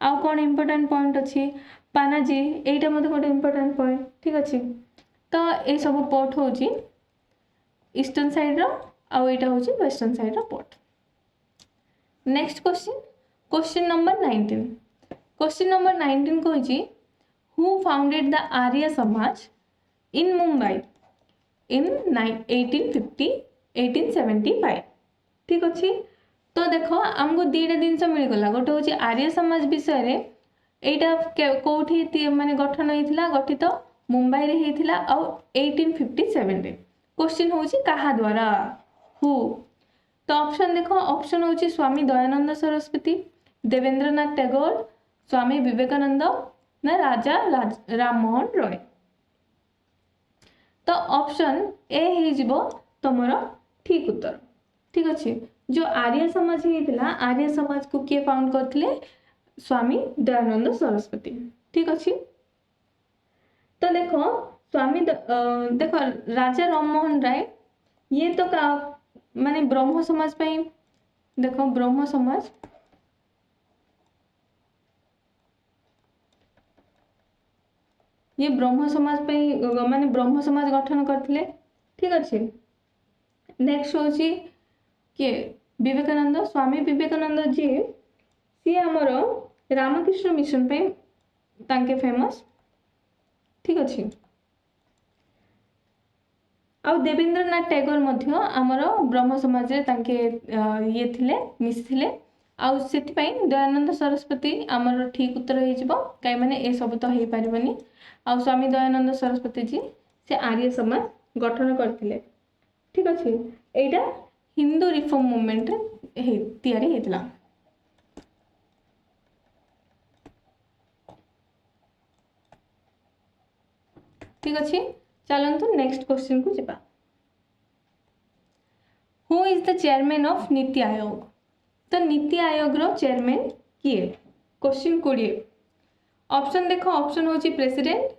आउ कौन इंपोर्टेंट पॉइंट अच्छी पानाजी यहाँ मतलब गोटे इंपोर्टेंट पॉइंट। ठीक अच्छे। तो ये सब पोर्ट हूँ ईस्टर्न साइड आईटा हूँ western side port. Next question. Question number 19। Question number 19 कही who founded the Arya Samaj इन मुंबई इन 1850 1875। ठीक अच्छे। तो देख आमको दीटा जिन मिलगला गोटे हूँ आर्य समाज विषय यहाँ कौटी माने गठन होता गठित मुंबई रे होता आ 1857 रे। क्वेश्चन हूँ कहा द्वारा हु। तो ऑप्शन देख ऑप्शन हूँ स्वामी दयानंद सरस्वती देवेंद्रनाथ टैगोर स्वामी विवेकानंद ना राजा राम मोहन रॉय। तो ऑप्शन ए हो तुम ठीक उत्तर। ठीक अच्छे। जो आर्य समाज होता आर्य समाज को किए फाउंड करते स्वामी दयानंद सरस्वती। ठीक अच्छे। तो देखो स्वामी देखो राजा राम मोहन राय ये तो माने ब्रह्म समाज पे देखो ब्रह्म समाज ये ब्रह्म समाज माने ब्रह्म समाज गठन करथिले। ठीक अच्छे। नेक्स्ट होची किए विवेकानंद, स्वामी विवेकानंद जी सी आमर रामकृष्ण मिशन पे तांके फेमस। ठीक अच्छे। आउ देवेंद्रनाथ टैगोर मध्य आमर ब्रह्म समाज रे तांके ये थिले मिसिथिले। आउ सेतिपई दयानंद सरस्वती आमर ठीक उत्तर हो जिवो काई माने ए सब तो हेई परिबनी। आउ स्वामी दयानंद सरस्वती जी से आर्य समाज गठन करथिले। ठीक अच्छे। एटा हिंदू रिफॉर्म मूवमेंट रे तैयारी हेतला। ठीक अच्छे। चलंतु नेक्स्ट क्वेश्चन को जिबा। Who is the chairman of NITI Aayog? तो नीति आयोग रो चेयरमैन किए? क्वेश्चन 20। ऑप्शन देखो, ऑप्शन होची president,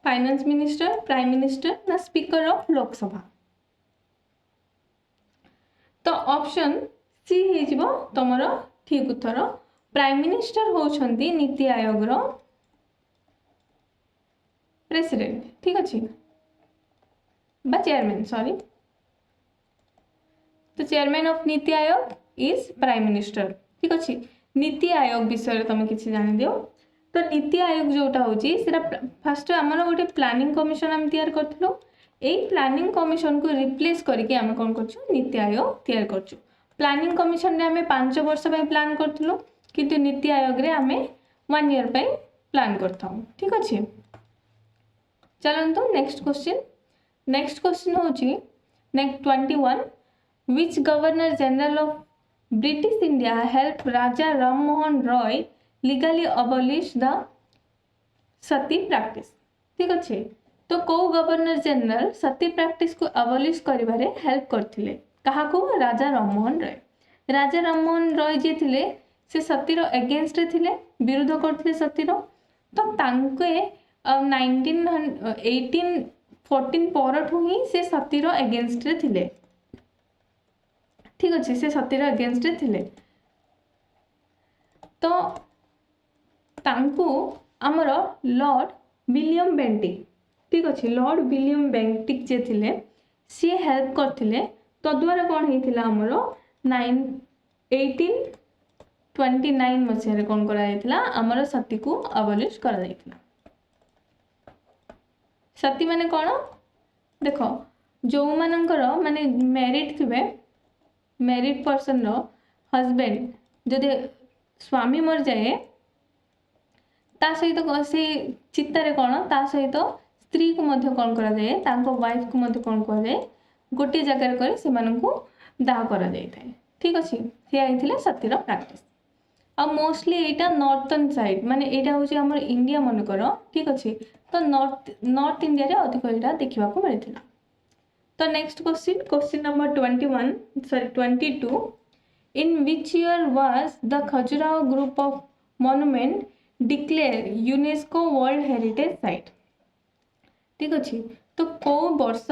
finance minister, prime minister ना स्पीकर ऑफ लोकसभा। तो ऑप्शन सी हे जिवो तमरो ठीक उत्तर। प्राइम मिनिस्टर होछंती नीति आयोग रो प्रेसिडेंट। ठीक अच्छे। बा चेयरमैन, सॉरी। तो chairman of NITI Aayog is prime minister. ठीक अच्छे। नीति आयोग विषय तुम किसी जान दियो। तो नीति आयोग जोटा होची सेटा फर्स्ट हमर गोटे प्लानिंग कमिशन हम तैयार करथलो। एई प्लानिंग कमिशन को रिप्लेस करके हम कोन करछु, नीति आयोग तैयार करछु। प्लानिंग कमिशन रे हमें 5 वर्ष पे प्लान करथलो, किंतु नीति आयोग रे हमें 1 ईयर पे प्लान करथाउ। ठीक अच्छे। चलंतु नेक्स्ट क्वेश्चन। नेक्स्ट क्वेश्चन होची next 21। Which Governor General of British India helped Raja Ram Mohan Roy legally abolish the Sati practice? ठीक अच्छे। तो को गवर्नर जनरल सती प्रैक्टिस को अबॉलिश करिबारे हेल्प करथिले? कहा को? राजा राममोहन रॉय। राजा राममोहन रॉय जे थिले से सतीर अगेंस्ट रे थिले, विरोध करथिले सतीर। तो तांके 1814 परठू ही से सतीर अगेंस्ट रे थिले। ठीक अच्छे। से सतीर अगेंस्ट रे थिले। तो तांकू आमर लॉर्ड विलियम बेंटिक, ठीक अच्छे, लॉर्ड विलियम बेंटिक जे थिले सी हेल्प करथिले। तो द्वारा कौन हेतिला आमर 1829 मसीह कौन करा जायतिला आमर सती को अबॉलिश करा जायतिला। सती माने कौन देख, जो मानकर माने मैरिड थिबे, मैरिड पर्सन रो हस्बैंड जदि स्वामी मर जाए ता सहित से चित्तारे कौन ता सहित स्त्री को मध्य कौन करा जाए, तांको वाइफ को मध्य कौन करा जाए, गोटे जगह करे से माननकु दाह करा जाय थाए। ठीक अछि। से आइथिले सतीर प्रैक्टिस। आ मोस्टली एटा नॉर्थर्न साइड माने एटा होची हमर इंडिया मन करो। ठीक अछि। तो नॉर्थ इंडिया रे अधिक एटा देखिबा को मिलथिला। तो next question, question number 22। In which year was the Khajuraho group of monument declared UNESCO World Heritage Site? ठीक अच्छे। तो को वर्ष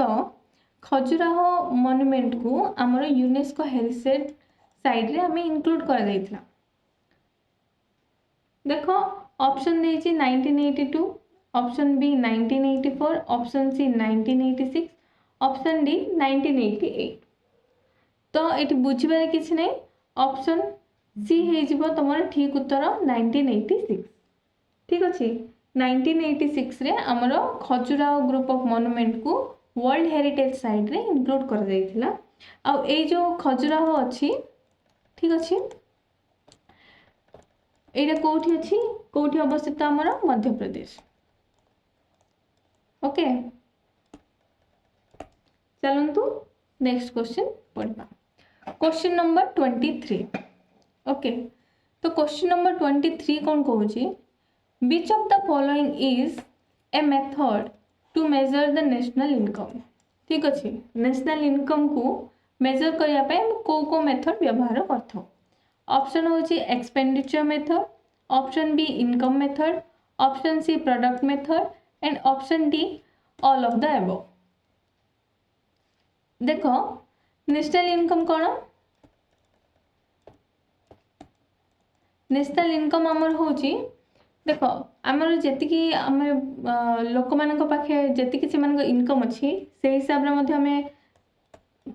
खजुराहो मॉन्यूमेंट को आमर यूनेस्को हेरिटेज साइट रे हमें इंक्लूड कर देइथिला? देखो ऑप्शन देछि 1982, option B 1984, option C 1986, option D 1988। तो ये बुझे किसी नहीं, ऑप्शन सी हो तुम ठीक उत्तर 1986। ठीक अच्छे। 1986 रे आमर खजुराहो ग्रुप ऑफ मॉन्यूमेंट को वर्ल्ड हेरिटेज साइट रे इंक्लूड कर देइथिला। आ ए जो खजुराहो अच्छी, ठीक अच्छे, एटा कोठी अच्छी, कोठी अवस्थित आमर Madhya Pradesh. Okay. चलंतु next question पढ़ा। Question number 23। ओके। तो क्वेश्चन नंबर 23 कौन कहूची, which of the following is a method to measure the national income? ठीक अच्छे। नेशनल इनकम को मेजर करया पे को मेथड व्यवहार करथो? ऑप्शन होची expenditure method, option B income method, option C product method and option D all of the above. देखो नेशनल इनकम कौन, नेशनल इनकम आमर होची देख आमर जी आम लोक मान पाखे जी से इनकम अच्छी से हिसाब से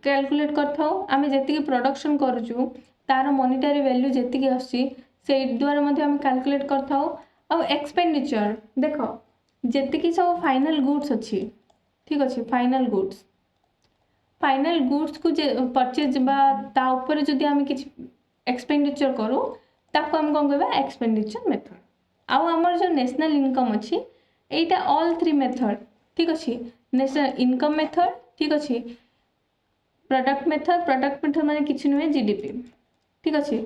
कैलकुलेट करें जी प्रोडक्शन करुचु तार मॉनिटरी वैल्यू जी आसी द्वारा आम कैलकुलेट कर एक्सपेंडिचर देख जी सब फाइनल गुड्स अच्छी ठीक अच्छे फाइनल गुड्स को परचेज ऊपर जदि आम कि एक्सपेंडिचर करूँ ताको आम कौन कहबा एक्सपेंडिचर मेथड आउ आमर जो नेशनल इनकम अच्छी एटा ऑल थ्री मेथड ठीक अच्छे नेशनल इनकम मेथड ठीक अच्छे प्रोडक्ट मेथड माने किछि नुहे जीडीपी ठीक अच्छे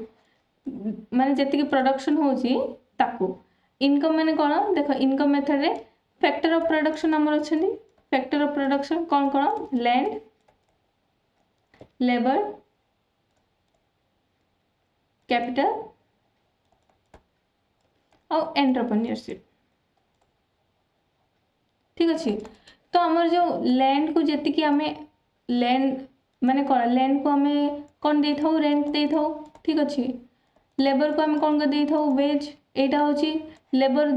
माने जति प्रोडक्शन होची ताको इनकम माने कोन देखो इनकम मेथड रे फैक्टर ऑफ प्रोडक्शन हमर अछनी फैक्टर ऑफ प्रोडक्शन कौन कौन लैंड लेबर कैपिटल और एंटरप्रेन्योरशिप ठीक अच्छे तो आमर जो लैंड को जी आम लैंड माने कौन लैंड को आम कौन दे था रेंट दे था ठीक अच्छे लेबर को आम कौन दे था वेज एटा हूँ लेबर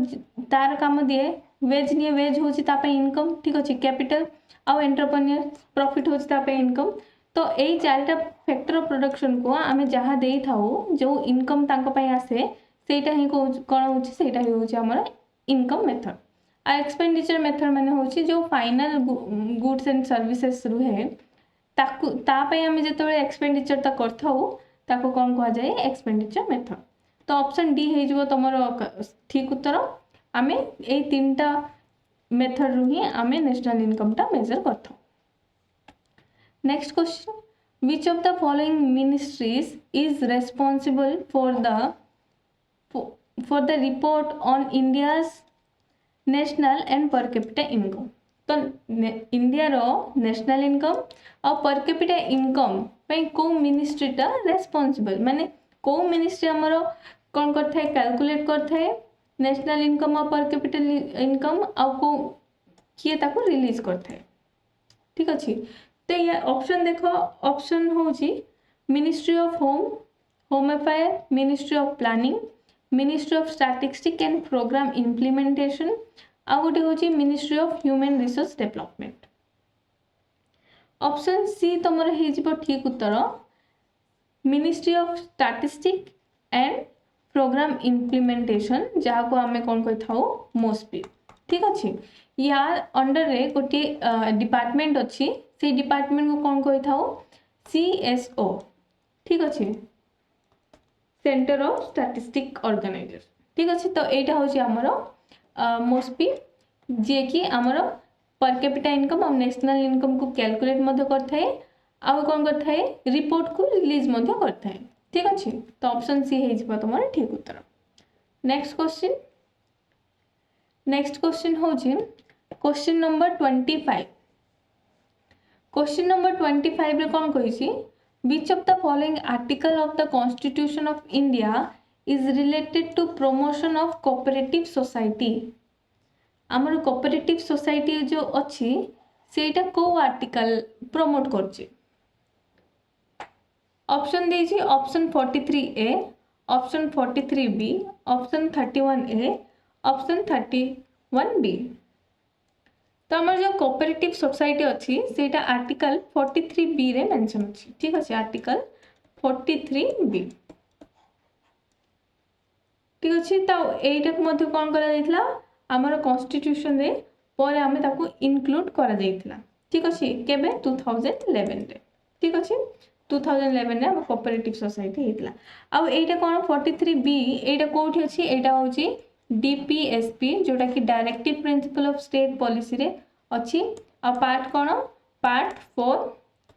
तार काम दिए वेज नहीं वेज हूँ इनकम ठीक अच्छे कैपिटल आउ एंटरप्रेन्योर प्रॉफिट हूँ इनकम तो यही चारिटा फैक्टर ऑफ प्रोडक्शन को आम जहाँ दे था जो इनकम आसे सेटा ही कौन होची हमर इनकम मेथड आ एक्सपेंडिचर मेथड माने होची जो फाइनल गुड्स एंड सर्विसेज रुहे ताकू तापई आम जो एक्सपेंडिचर ता करथाऊ ताको कौन कहा जाए एक्सपेंडिचर मेथड तो ऑप्शन डी हो तुम ठीक उत्तर आम ए तीनटा मेथड रु ही आम नेशनल इनकम टा मेजर करथाऊ next question which of the following ministries is responsible for the report on India's national and per capita income तो इंडिया रो नेशनल इनकम और पर कैपिटा इनकम पे को मिनिस्ट्री टा रेस्पॉन्सिबल माने को मिनिस्ट्री हमरो कौन करथे कैलकुलेट करथे नेशनल इनकम और पर कैपिटा इनकम और को किए ताको रिलीज करथे ठीक अछि तो ये ऑप्शन देखो ऑप्शन होची ministry of home affair ministry of planning ministry of statistics and programme implementation आ गोटे हूँ ministry of human resource development option C तुम हो ठीक उत्तर ministry of statistics and programme implementation जहाँ को आम कौन कही था मोस्पी ठीक अच्छे यार अंडर रे गोटे डिपार्टमेंट अच्छी से डिपार्टमेंट को कौन कही था CSO ठीक अच्छे सेंटर ऑफ स्टैटिस्टिक ऑर्गेनाइजर ठीक अच्छे तो यहाँ हूँ आमर मोस्पी जी कि आमर पर कैपिटा इनकम और नेशनल इनकम को कैलकुलेट करता है आउ कौन करता है रिपोर्ट को रिलीज करता है ठीक अच्छे तो ऑप्शन सी हो तुम ठीक उत्तर नेक्स्ट क्वेश्चन हूँ क्वेश्चन नंबर 25 क्वेश्चन नंबर 25 रे कौन कही which of the following article of the Constitution of India is related to promotion of cooperative society आमर कोऑपरेटिव सोसाइटी जो अच्छी सेटा को आर्टिकल प्रमोट करछि ऑप्शन देछि option 43A option 43B option 31A option 31B तो आमर जो कोऑपरेटिव सोसाइटी अच्छी सेटा आर्टिकल 43B रे मेंशन अच्छी ठीक अच्छे आर्टिकल 43B ठीक अच्छे तो एटा को मध्य कौन करा जायतिला आमर कॉन्स्टिट्यूशन रे परे आमे ताको इंक्लूड करा जायतिला ठीक अच्छे केबे 2011 रे ठीक अच्छे 2011 रे हम कोऑपरेटिव सोसाइटी हेतला आ एटा कोन 43B एटा कोठी अछि एटा होची DPSP जोटा कि directive principle of state policy रे अछि आ पार्ट कोन पार्ट 4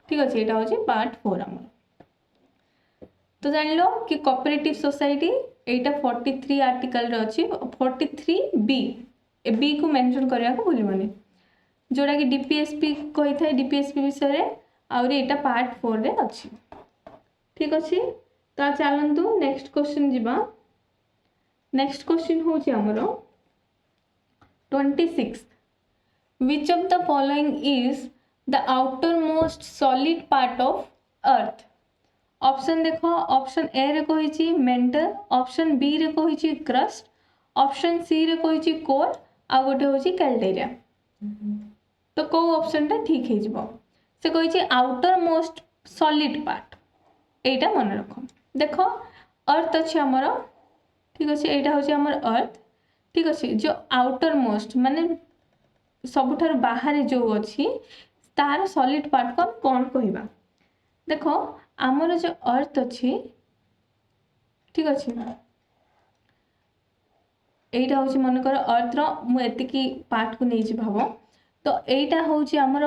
ठीक अछि एटा होची पार्ट 4 हमर तो जान लो कि कोऑपरेटिव सोसाइटी एटा 43 आर्टिकल रे अछि 43B ए बी को मेंशन करिया को भूलिबनी जोटा कि DPSP कहि थाए DPSP विषय रे आउरी एटा पार्ट 4 रे अछि ठीक अछि तो चलंतु नेक्स्ट क्वेश्चन जिबा नेक्स्ट क्वेश्चन होची हमरो 26 which of the following is the outermost solid part of earth option देखो ऑप्शन ए रे कहिची मेंटल ऑप्शन बी रे कहिची क्रस्ट ऑप्शन सी रे कहिछि कोर आ गोटे होछि कैल्डेरिया तो को ऑप्शन टा ठीक हे जिवो से कहिछि आउटर मोस्ट सॉलिड पार्ट एटा मन रख देखो अर्थ अछि हमर ठीक अछि एटा होछि हमर अर्थ ठीक अछि जो आउटर मोस्ट माने सबुठार बाहर जो अछि तार सॉलिड पार्ट को कोन कहिबा देखो हमर जो अर्थ अछि ठीक अछि एटा होछि मन कर अर्थ रो मु एति की पार्ट को नै छि भाबो तो एटा होछि हमर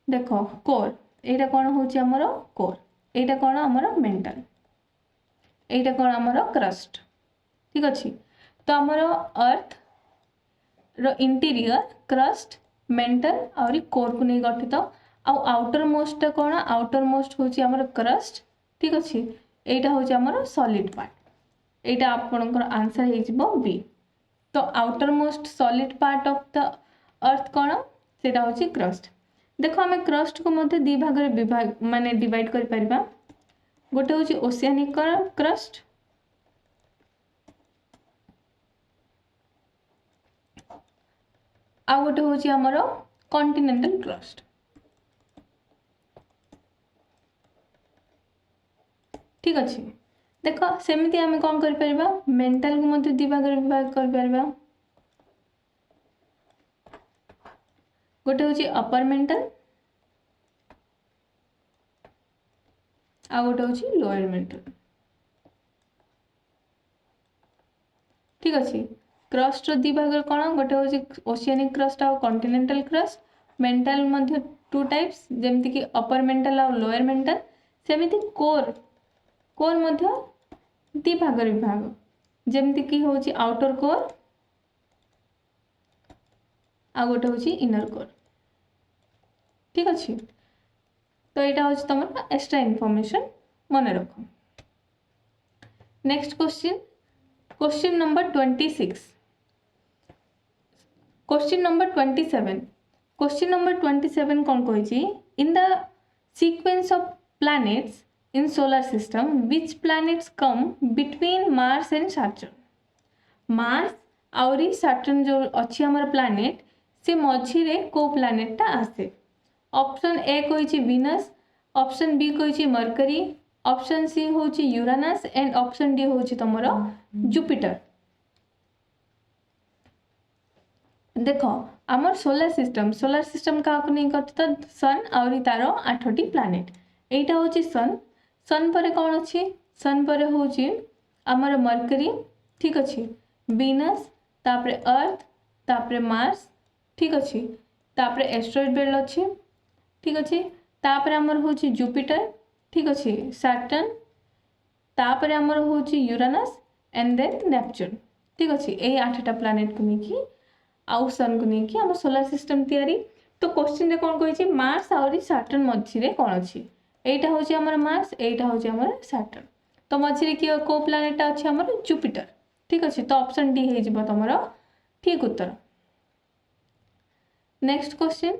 देखो कोर एटा कोन होछि हमर कोर एटा कोन हमर मेंटल एटा कोन हमर क्रस्ट ठीक अछि तो हमर अर्थ रो इंटीरियर क्रस्ट मेंटल और कोर को नै गठित आ आउटर मोस्ट कोन आउटर मोस्ट होछि हमर क्रस्ट ठीक अछि एटा होछि हमर सॉलिड पार्ट एटा आपनकर आंसर हे जिवो बी तो outer most solid part of the earth कोन सेटा होछि क्रस्ट देखो हमें क्रस्ट को मध्य दि भाग रे विभाग माने डिवाइड कर परबा गोटे होछि ओशियानिक क्रस्ट आ गोटे होछि हमर कॉन्टिनेंटल क्रस्ट ठीक अछि देखो सेमिति हमें कोन कर परबा मेंटल को मध्य दि भाग रे विभाग कर परबा गोटे होछि अपर मेंटल आ गोटे होछि लोअर मेंटल ठीक अछि क्रस्ट रो दि भाग कोन गोटे होछि ओशियानिक क्रस्ट आ कॉन्टिनेंटल क्रस्ट मेंटल मध्य टू टाइप्स जेमति कि अपर मेंटल आ लोअर मेंटल सेमिति कोर कोर मध्य दि भाग रे विभाग जेमति कि होछि आउटर कोर आ गोटे होछि इनर कोर ठीक अछि तो एटा होछि तमर एक्स्ट्रा इन्फॉर्मेशन मन रखो next question number 26 question number 27 question number 27 कोन कहिछि in the sequence of planets in solar system which planets come between Mars and Saturn Mars आउरी Saturn जो अछि हमर planet से मझी रे को planet ता आसे ऑप्शन ए कहिछि विनस ऑप्शन बी कहिछि मरकरी ऑप्शन सी होछि यूरानस एंड ऑप्शन डी होछि तमरो जुपिटर देखो हमर सोलर सिस्टम का को नै गठित सन आउरी तारो 8टी प्लैनेट एटा होछि सन परे कोन अछि सन परे होछि हमर मरकरी ठीक अछि विनस तापरे अर्थ तापरे मार्स ठीक अछि तापरे एस्ट्रॉइड बेल्ट अछि ठीक अछि तापरे हमर होछि जुपिटर ठीक अछि सैटर्न तापरे हमर होछि यूरानस एंड देन नेपच्यून ठीक अछि एई 8टा प्लैनेट को नेकी आउ सन को नेकी हम सोलर सिस्टम तयारी तो क्वेश्चन रे कोन कहिछि मार्स और सैटर्न मझी रे कोन अछि एटा होछि हमर मार्स एटा होछि हमर सैटर्न तो मझी रे की को प्लैनेट अछि हमर जुपिटर ठीक अछि तो ऑप्शन डी हे जिवो तमरो ठीक उत्तर नेक्स्ट क्वेश्चन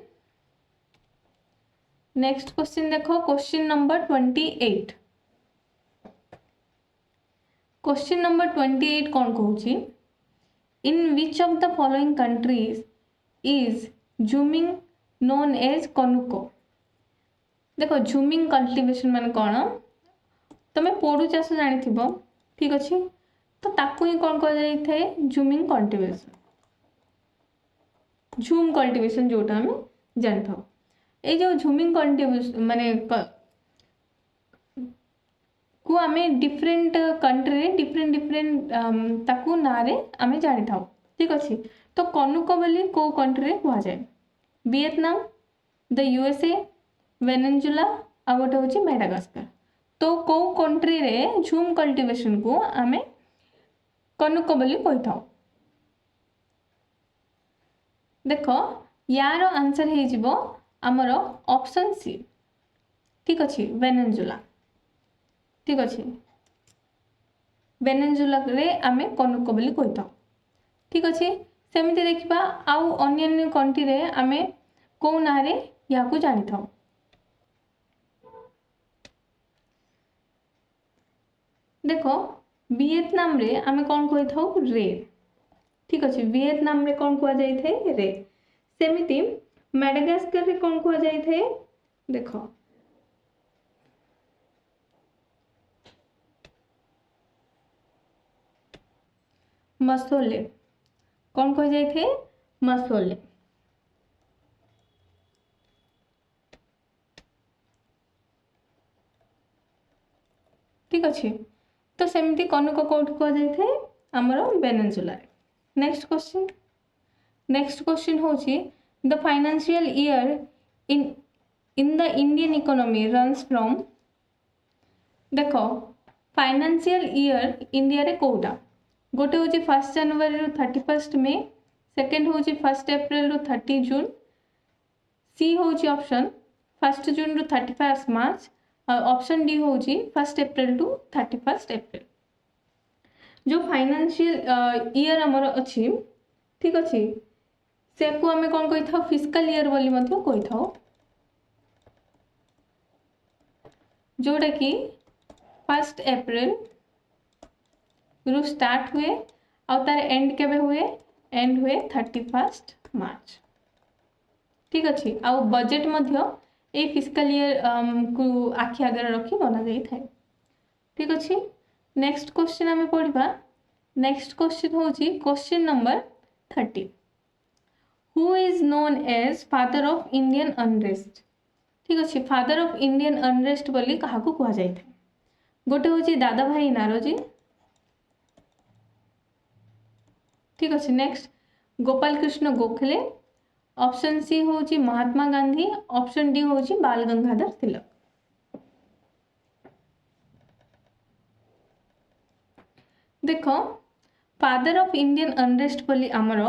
देखो क्वेश्चन नंबर 28 क्वेश्चन नंबर 28 कौन कहूची in which of the following countries is jhuming known as कनुको देखो झूमिंग कल्टिवेशन माने कौन तमे पोडू चाष जानी थिबो ठीक अछि तो ताकू ही कौन कह जाई थे झूमिंग कल्टिवेशन झूम कल्टिवेशन जोटा हम जान था ए जो झूमिंग कल्टिवेशन माने को आमे डिफरेंट कंट्री रे डिफरेंट ताकू नारे आमे जानि थाउ ठीक अछि तो कनुको बोली को कंट्री रे कहा जाय वियतनाम द यूएसए वेनेजुला आ गोटे होची मेडागास्कर तो को कंट्री रे झूम कल्टिवेशन को आमे कनुको बोली कहि थाउ देखो यार आंसर हे जिवो हमरो ऑप्शन सी ठीक अछि वेनेजुला ठीक अछि वेनेजुला रे आमे कनुको बोली कहि थाउ ठीक अछि सेमिते देखिबा आउ अन्य कंट्री रे आमे को नारे या को जानि थाउ देखो वियतनाम रे आमे कोन कहि थाउ रे ठीक अच्छे वियतनाम रे कौन कुआ जाई थे रे सेमिति मेडागास्कर रे कौन कुआ जाई थे देखो मसोले कौन कह जाई थे मसोले ठीक अच्छे तो सेमती कनक कौट कह जाई थे आमर वेनेजुला नेक्स्ट क्वेश्चन होची the financial year in the Indian economy runs from देखो फाइनेंशियल ईयर इंडिया रे कोटा गोटे हूँ 1 जनवरी रु 31 मे सेकेंड हूँ 1 एप्रिल रु 30 जून सी हूँ ऑप्शन 1 जून रु 31 मार्च और ऑप्शन डी हूँ 1 एप्रिल टू 31 एप्रिल जो फाइनेंशियल ईयर आमर अच्छी ठीक अच्छे से को आम कौन कही था फिस्कल ईयर बोली कही था जोटा कि 1 एप्रिल रु स्टार्ट हुए और तार एंड केबे हुए एंड हुए 31 मार्च ठीक अच्छे आ बजेट मध्य ए फिस्कल ईयर को आखि आगे रखी बना जाई थाए ठीक अच्छे नेक्स्ट क्वेश्चन आम पढ़ा नेक्स्ट क्वेश्चन हूँ question number 30 who is known as father of Indian unrest ठीक अच्छे फादर ऑफ इंडियन अनरेस्ट बोली क्या कह जाए गोटे हूँ दादा भाई नारोजी ठीक अच्छे next Gopal Krishna Gokhale option C हूँ महात्मा गांधी ऑप्शन डी हूँ बाल गंगाधर तिलक देखो फादर ऑफ इंडियन अनरेस्ट बोली आमर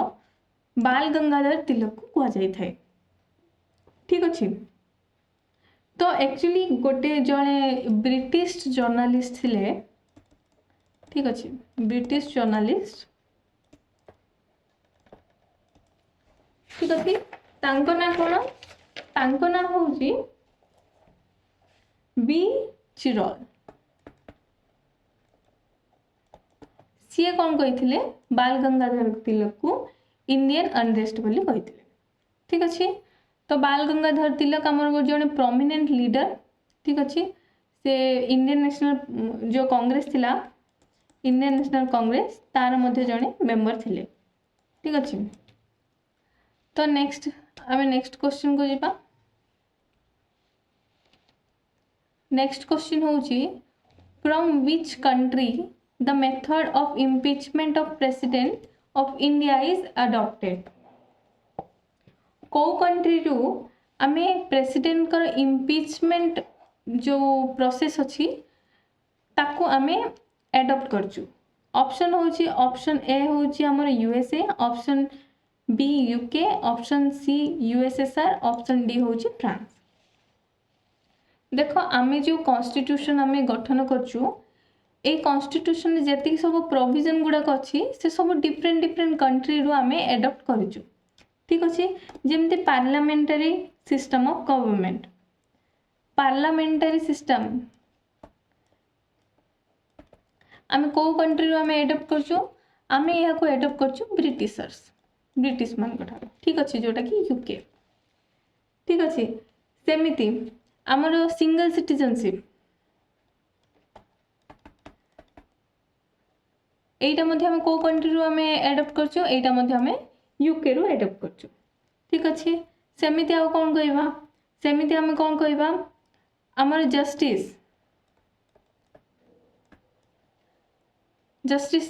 बाल गंगाधर तिलक को कह जाई थाए ठीक अच्छे तो एक्चुअली गोटे जड़े ब्रिटिश जर्नालीस्ट थिले ठीक अच्छे ब्रिटिश जर्नालीस्ट ठीक अच्छे तांको ना कौन तांको ना हूँ बी चिरोल सी कौन कही बाल गंगाधर तिलक को इंडियन अनरेस्ट बोली कही ठीक अच्छे तो बाल गंगाधर तिलक आमर जड़े प्रोमिनेंट लीडर ठीक अच्छे से इंडियन नेशनल जो कांग्रेस थिला इंडियन नेशनल कांग्रेस तार मध्य जड़े मेंबर थिले ठीक अच्छे तो नेक्स्ट आम नेक्स्ट क्वेश्चन को जीवा नेक्स्ट क्वेश्चन हूँ from which country the method of impeachment of president of India is adopted को कंट्री रु आमे प्रेसिडेंट कर इम्पीचमेंट जो प्रोसेस अच्छी ताको आमे एडॉप्ट करचु ऑप्शन हूँ ऑप्शन ए हूँ आमर USA option B UK option C USSR option D हूँ फ्रांस देखो आमे जो कॉन्स्टिट्यूशन आमे गठन करचु ए कॉन्स्टिट्यूशन जेतिक सब प्रोविजन गुड़ाक अच्छी से सब डिफरेंट डिफरेंट कंट्री रु आमे एडॉप्ट करचु ठीक अच्छे जेमती पार्लियामेंटारी सिस्टम ऑफ गवर्नमेंट पार्लियामेंटारी सिस्टम आमे को कंट्री रु आमे एडॉप्ट करचु आमे यहाँ को एडॉप्ट करचु ब्रिटिश मान ठार ठीक अच्छे जोटा कि यूके ठीक अच्छे सेमिति आमर सिंगल सिटीजनशिप एटा मध्य आमे को कंट्री रु आमे एडॉप्ट करचु एटा मध्य आमे यूके रु एडॉप्ट करचु ठीक अच्छे सेमिति आ कौन कहवा सेमिति आमे कौन कहवा आमर जस्टिस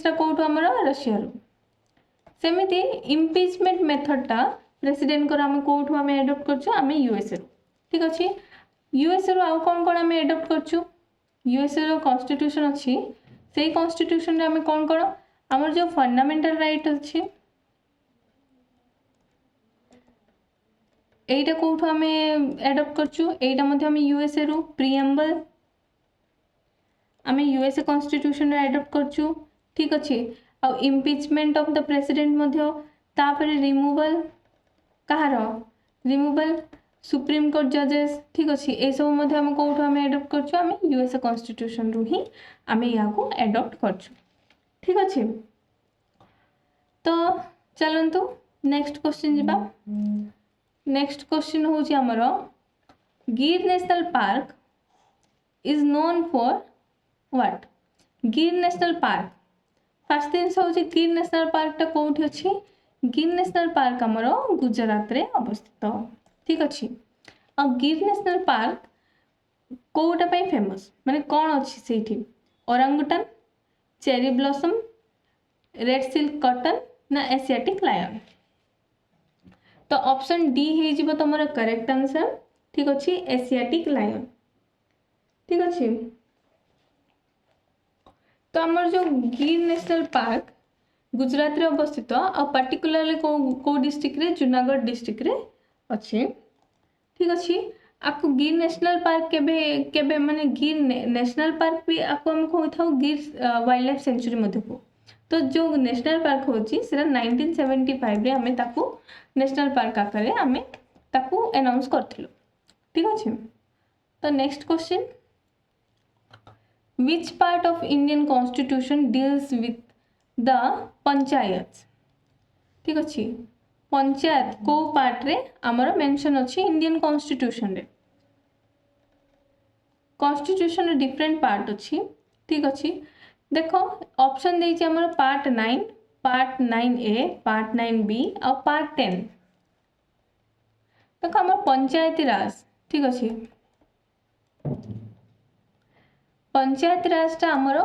कौटू आमर रशिया रु सेमिति इम्पीचमेंट मेथडटा प्रेसिडेंट को आमे कौटू आमे एडॉप्ट करचु आमे यूएसए रु ठीक अच्छे यूएसए रु आ कौन कौन आमे एडॉप्ट करचु यूएसए रो कॉन्स्टिट्यूशन अच्छी से कॉन्स्टिट्यूशन रे आमे कौन कौन आमर जो फंडामेंटल राइट अच्छी एटा कौटू आमे एडॉप्ट करचु एटा मध्य आमे यूएसए रु प्रीएम्बल आमे यूएसए कॉन्स्टिट्यूशन रे एडॉप्ट करचु ठीक अच्छे आ इम्पीचमेंट ऑफ द प्रेसिडेंट मध्य तापरे रिमूवल कहार रिमूवल सुप्रीम कोर्ट जजेस ठीक अच्छे ये सब मध्य आमे कौटू आमे एडॉप्ट करचु आमे यूएसए कॉन्स्टिट्यूशन रु ही आमे या को एडॉप्ट करचु ठीक अच्छे तो चलतु नेक्स्ट क्वेश्चन जीवा। नेक्स्ट क्वेश्चन हूँ आमर गिर national park is known for what. गिर नेशनल पार्क फास्ट जिनस हूँ गिर नेशनल पार्कटा कौटी अच्छी। गिर नेशनल पार्क आमर गुजरात रे अवस्थित। ठीक अच्छे। आ गिर नेशनल पार्क कौटा पे फेमस माने कौन अच्छी से orangutan, cherry blossom, red silk cotton ना एशियाटिक लायन। तो ऑप्शन डी है तुम करेक्ट आंसर। ठीक अच्छे एशियाटिक लायन। ठीक अच्छे। तो आमर जो गिर नेशनल पार्क गुजरात रे अवस्थित आ पर्टिकुलरली को डिस्ट्रिक्ट रे जूनागढ़ डिस्ट्रिक्ट रे अच्छे। ठीक अच्छे। आपको गिर नेशनल पार्क केबे केबे माने गिर नेशनल पार्क भी आपको हम कहि थाउ गिर वाइल्ड लाइफ सेंचुरी मध्ये को। तो जो नेशनल पार्क होची सेरा 1975 रे हमें ताकू नेशनल पार्क आकार हमें ताकू अनाउंस करथिलु। ठीक अच्छे। तो next question which part of Indian constitution deals with the panchayat. ठीक अच्छे। पंचायत को पार्ट रे आमर मेंशन अच्छी इंडियन कॉन्स्टिट्यूशन रे। कॉन्स्टिट्यूशन रे डिफरेंट पार्ट अच्छी। ठीक अच्छे। देखो ऑप्शन देछि आमर part 9, part 9A, part 9B और पार्ट 10। देखो आमर पंचायती राज। ठीक अच्छे। पंचायत राजटा आमर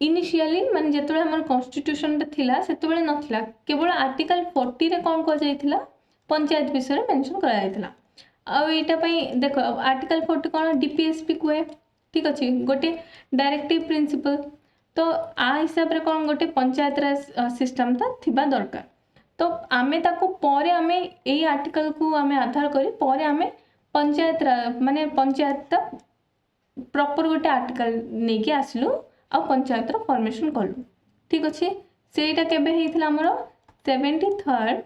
इनिशियली माने जेतबेले हमर कॉन्स्टिट्यूशन थिला सेतबेले नथिला केवल आर्टिकल 40 रे कोन को जायथिला पंचायत विषय मेंशन करा जायथिला। आ एटा पई देखो आर्टिकल 40 कोन डीपीएसपी कोए। ठीक अछि गोटे डायरेक्टिव प्रिंसिपल। तो आ हिसाब रे कोन गोटे पंचायत राज सिस्टम ता थिबा दरकार। तो आमे ताको परे आमे एई आर्टिकल को आमे आधार करी परे आमे पंचायत माने पंचायत ता प्रॉपर गोटे आर्टिकल नहीं कि आसलु आ पंचायत रो फॉर्मेशन कलु। ठीक अच्छे। सेटा केबे हेइथिला हमरो 73rd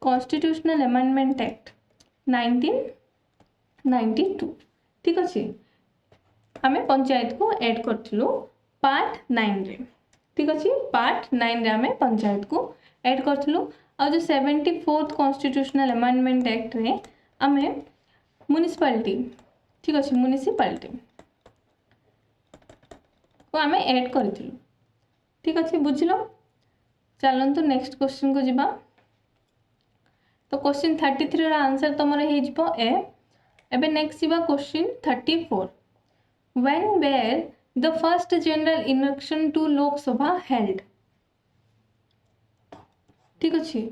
कॉन्स्टिट्यूशनल अमेंडमेंट एक्ट 1992। ठीक अच्छे। हमें पंचायत को ऐड करथिलु पार्ट 9 रे। ठीक अच्छे। पार्ट 9 रे हमें पंचायत को ऐड करथिलु आ जो 74th कॉन्स्टिट्यूशनल अमेंडमेंट एक्ट रे हमें म्युनिसिपैलिटी। ठीक अच्छे म्युनिसिपैलिटी को आमे ऐड करथिलु। ठीक अच्छे बुझलो। चलंतु नेक्स्ट क्वेश्चन को जिबा। तो क्वेश्चन 33 रा आंसर तमरे हे जिवो ए। एबे नेक्स्ट जिबा question 34। When were the first general election to Lok Sabha held. ठीक अच्छे।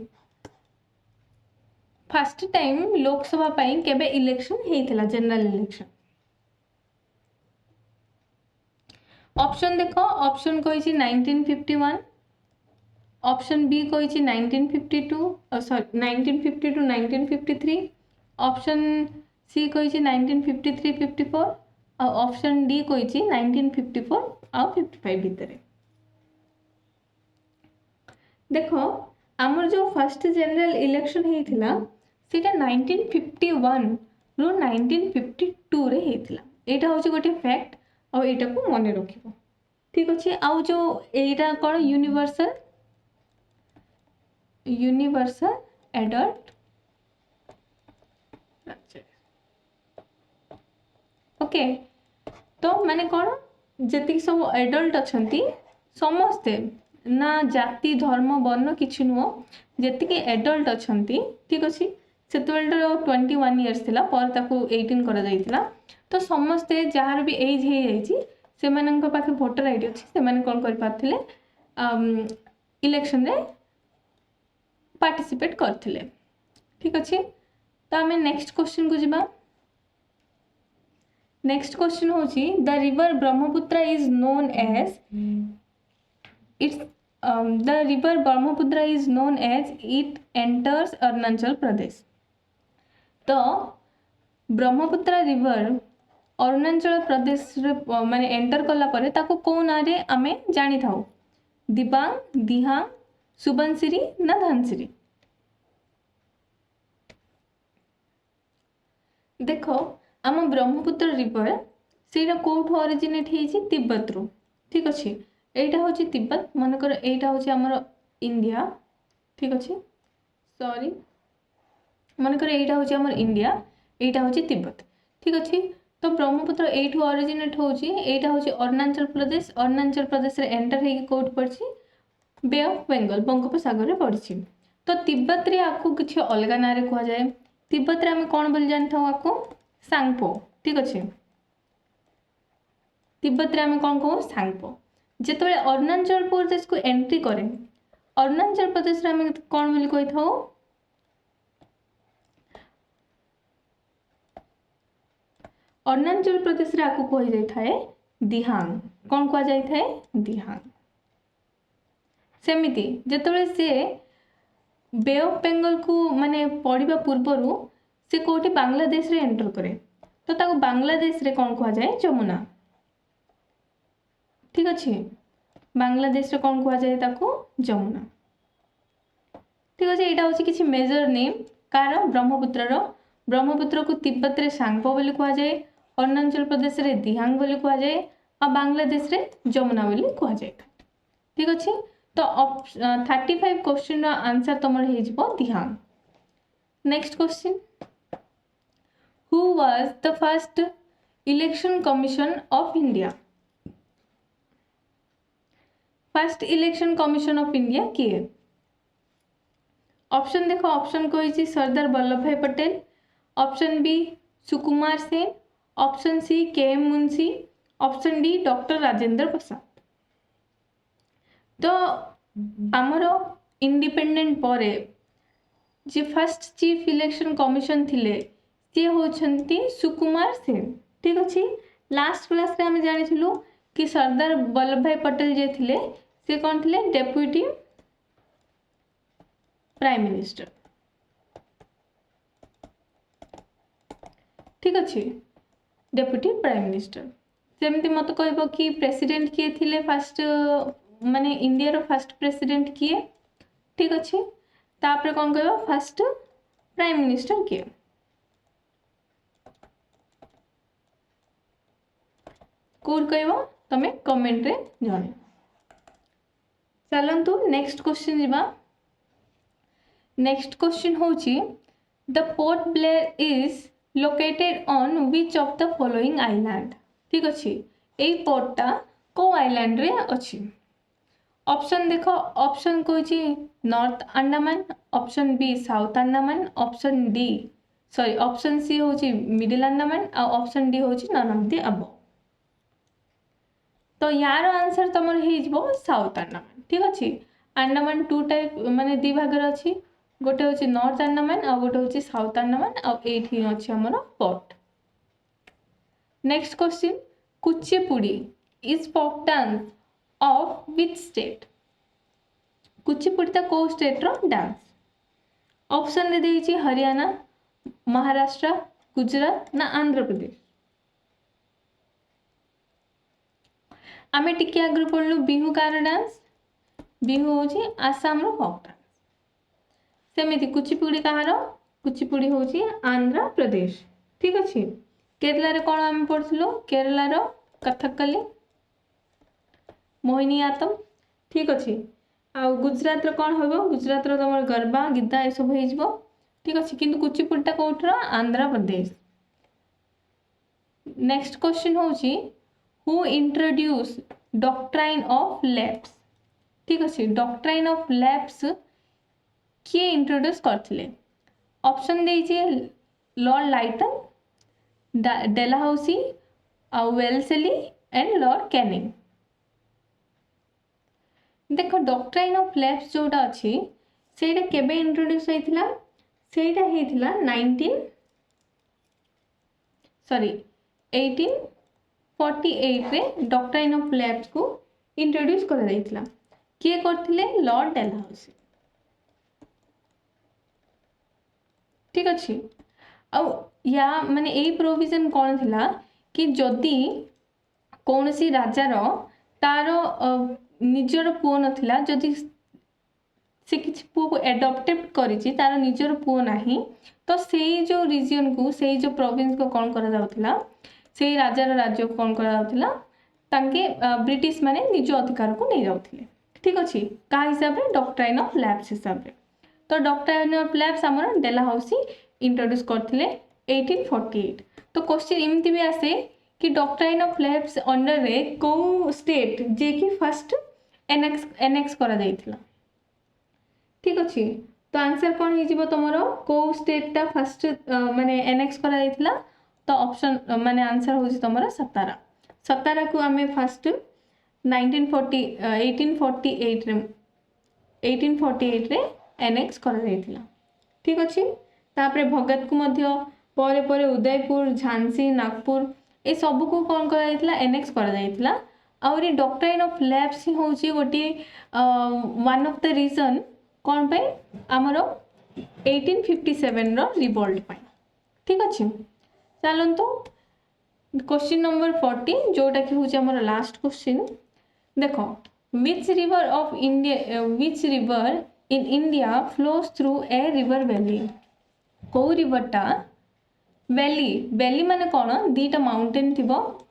फर्स्ट टाइम लोकसभा पई केबे इलेक्शन हेइथिला जनरल इलेक्शन। ऑप्शन देखो ऑप्शन कहिछि 1951, ऑप्शन बी कहिछि 1952 सॉरी 1952 1953, ऑप्शन सी कहिछि 1953-54 और ऑप्शन डी कहिछि 1954 और 55 भितरे। देखो आमर जो फर्स्ट जनरल इलेक्शन हेइथिला सेटा 1951 रु 1952 रे हेइथिला। एटा होछि गोटे फैक्ट और एटा को मने रखिबो। ठीक अछि। आउ जो एटा कोन यूनिवर्सल एडल्ट ओके। तो माने कोन जति सब एडल्ट अछंती समस्ते ना जाति धर्म वर्ण किछि नुओ जति के एडल्ट अछंती। ठीक अछि। सेतवेल 21 इयर्स थिला पर ताको 18 करा जायतिला। तो समस्ते जहार भी एज हे जायछि से मानन पाखे वोटर आईडी अछि से माने कोन कर पाथिले इलेक्शन रे पार्टिसिपेट करथिले। ठीक अछि। तो हमें नेक्स्ट क्वेश्चन को जिबा। नेक्स्ट क्वेश्चन होछि the river Brahmaputra is known as its the river Brahmaputra is known as it enters Arunachal Pradesh. तो ब्रह्मपुत्र रिवर अरुणाचल प्रदेश रे माने एंटर कला परे ताको को ना रे आमे जानि थाउ दिबांग, दिहांग, सुबनसिरी ना धनसिरी। देखो आम ब्रह्मपुत्र रिवर सेटा कोठो ओरिजिनेट हेछि तिब्बत रु। ठीक अछि। एटा होछि तिब्बत मनकर एटा होछि हमर इंडिया ठीक अच्छे सॉरी मनकर एटा हूँ आम इंडिया एटा हूँ तिब्बत ठीक अच्छे तो ब्रह्मपुत्र एठू ऑरिजिनेट होची एटा हूँ अरुणाचल प्रदेश रे एंटर होगी कोट पड़ी बे ऑफ बेंगल बंगोपसागर में पड़ी तो तिब्बत रे आपको किसी अलग ना कह जाए तिब्बत रे आम कौन बोली जानी था आपको सांगपो ठीक अच्छे तिब्बत रे आम कौन कहूँ सांगपो जिते अरुणाचल प्रदेश को एंट्री करे अरुणाचल प्रदेश रे आम कौन बोली कही था अरुणाचल प्रदेश रे आपको कही जाई थाए दिहांग कौन कह जाई थाए दिहांग सेमिति जिते से बे ऑफ बेंगल को माने पढ़ा पूर्वर से कोटी बांग्लादेश रे एंटर करे तो ताको बांग्लादेश रे कौन कह जाए जमुना ठीक अच्छे बांग्लादेश रे कौन कह जाए ताको जमुना ठीक अच्छे यहाँ हूँ किसी मेजर नेम कार ब्रह्मपुत्र को तिब्बत रे सांगपो बोली कह जाए अरुणाचल प्रदेश रे दिहांग बोली कह जाए और बांग्लादेश रे जमुना बोली कह जाए ठीक अच्छे तो 35 क्वेश्चन आंसर तुम हो Dihang next question who was the first election commission of India first election commission of India किए ऑप्शन देखो ऑप्शन कही सरदार वल्लभ भाई Patel option B Sukumar Sen option C K M Munshi option D doctor Rajendra Prasad तो आमर इंडिपेंडेंट परे जे फर्स्ट चीफ इलेक्शन कमिशन थिले C होछंती Sukumar Sen ठीक अच्छे लास्ट क्लास रे आम जानिथिलु कि सरदार वल्लभ भाई पटेल जे थिले से कौन थिले डेप्यूटी प्राइम मिनिस्टर ठीक अच्छे डेप्यूटी प्राइम मिनिस्टर सेमती मत कह कि प्रेसिडेंट किए थिले फर्स्ट माने इंडिया रो फर्स्ट प्रेसिडेंट किए ठीक अच्छे तापर कौन कह फर्स्ट प्राइम मिनिस्टर किए कौन कह तमें कमेंट रे जन चलतु नेक्स्ट क्वेश्चन जीवा नेक्स्ट क्वेश्चन होची the port Blair is located on which of the following island ठीक अच्छे यही पोर्टा को आइलैंड रे अच्छी ऑप्शन देखो ऑप्शन कौची north Andaman option B south Andaman option D sorry option C होची मिडिल अंडमान और ऑप्शन डी होची नन ऑफ द अबव तो यार आंसर तुम हो साउथ अंडमान ठीक अच्छे अंडमान टू टाइप माने दी भाग अच्छी गोटे हूँ नॉर्थ अंडमान आ गोटे हूँ साउथ अंडमान आठी अच्छे आमर port next question Kuchipudi is folk dance of which state Kuchipudi कौ स्टेट रो डांस ऑप्शन रे देइछि हरियाणा महाराष्ट्र गुजरात ना आंध्र प्रदेश आमे टिके आगु पढ़लु बिहू कार डांस बिहू हूँ आसाम रो फोक डांस सेमिति कुचिपुड़ी कहार कुचिपुड़ी हूँ आंध्र प्रदेश ठीक अच्छे केरला रे कौन आम पढ़लु केरला रो कथकली मोहिनीआट्टम ठीक अच्छे आ गुजरात रो कौन हम गुजरात रो तुम गरबा गिद्दा ये सब हो ठीक अच्छे किंतु कुचिपुड़ीटा कौटर आंध्र प्रदेश नेक्स्ट क्वेश्चन हूँ who introduce doctrine of lapse ठीक अच्छे डॉक्ट्राइन ऑफ लैप्स किए इंट्रोड्यूस करथिले ऑप्शन देइछे lord Lytton Dalhousie Wellesley and lord Canning देखो डॉक्ट्राइन ऑफ लैप्स जोटा अच्छी सेटा केबे इंट्रोड्यूस होइथिला सेटा हेइथिला 1848 रे डॉक्ट्राइन ऑफ लैप्स को इंट्रोड्यूस करा जाइथिला किए करथिले लॉर्ड डेलहाउसी ठीक अच्छे या माने यही प्रोविजन कौन थिला कि जदि कौन सी राजार तार निजर पुओ नथिला जदि से किसी पुओ को एडॉप्टेड करिछि तार निजर पुओ नाही तो सेही जो रीजन को सेही जो प्रोविंस को कौन करा जाउथिला सेही राजार राज्य को कौन करा जाउथिला तांके ब्रिटिश माने निज अधिकार को नहीं जाउथिले ठीक अच्छे का हिसाब रे डॉक्ट्राइन ऑफ लैप्स हिसाब रे तो डॉक्टर ऑफ लैब्स आमर डेलाहाउसी इंट्रोड्यूस करथिले 1848। तो क्वेश्चन एमती भी आसे कि डॉक्ट्राइन ऑफ लैब्स अंडर रे को स्टेट जे कि फर्स्ट एनेक्स करा जाइथिला। ठीक अछि, तो आंसर कौन हो तुमर को स्टेटा फर्स्ट माने एनेक्स करा जाइथिला। तो ऑप्शन माने आंसर हो तुमर सतारा। सतारा को आमे फर्स्ट 1848 रे एनेक्स करा जाइथिला। ठीक अछि, तापरे भगत को मध्य परे परे उदयपुर, झांसी, नागपुर ए सब को कौन करा जाइथिला एनेक्स करा जाइथिला। और ये डॉक्ट्राइन ऑफ लैब्स होची गोटी वन ऑफ द रीजन कौन पे आमर 1857 रो रिवोल्ट पे। ठीक अछि, चलंतु क्वेश्चन नंबर 40 जोटा कि होची हमर लास्ट क्वेश्चन। देखो which river in India flows through a river valley। को रिवरटा वैली माने कौन दीटा माउंटेन थिबो,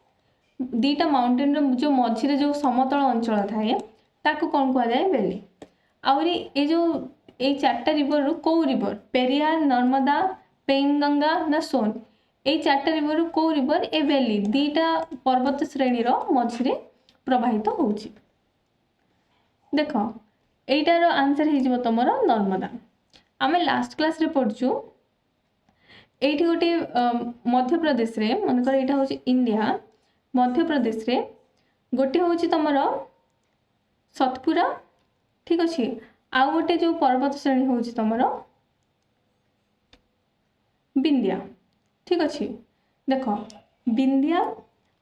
दीटा माउंटेन रो जो मझिरे जो समतल अंचल थाए ताको कौन कहा जाए वैली। आउरी ए जो ए चारटा रिवर रो को रिवर पेरियार, नर्मदा, पेनगंगा ना सोन ए चारटा रिवर रो को रिवर ए वैली दीटा पर्वत श्रेणी रो मझिरे प्रवाहित होउची। देखो एटार आंसर हो तुमर नर्मदा। आमे लास्ट क्लास रे पढ़छु एठी गोटे मध्य प्रदेश रे मनकर एटा होची इंडिया, मध्य प्रदेश रे गोटे होची तुमर सतपुरा। ठीक अछि, आउ गोटे जो पर्वत श्रेणी होची तुमर विंध्या। ठीक अछि, देखो विंध्या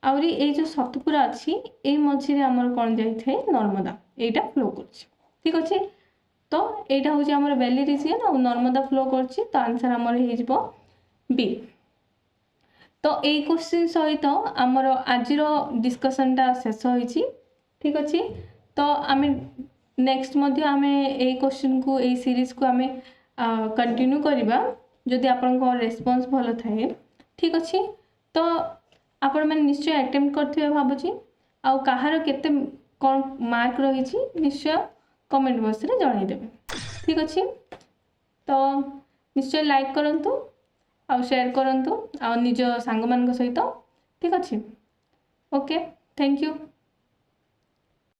आउरी ए जो सतपुरा अच्छी ए मझिरे आमर कौन जाइथे नर्मदा एटा फ्लो करछि। ठीक अछि, तो एटा होची आमर वैली रीजन और नर्मदा फ्लो करछि। तो आंसर आमर हे जिवो बी। तो ए क्वेश्चन सहित आमर आजिर डिस्कशनटा शेष होइछि। ठीक अछि, तो आमे नेक्स्ट मध्य आमे ए क्वेश्चन को ए सीरीज को आमे कंटिन्यू करिबा जदि आपन को रेस्पॉन्स भलो थाए। ठीक अछि, तो आपण मैंने निश्चय अटेम्प्ट करथिबे भाबुची आउ कहार केते कोन मार्क रहिछि निश्चय कमेंट बॉक्स रे जणाई देबे। ठीक अछि, तो निश्चय लाइक करंतु आउ शेयर करंतु आउ निज सांग मान सहित। ठीक अछि, ओके, थैंक यू।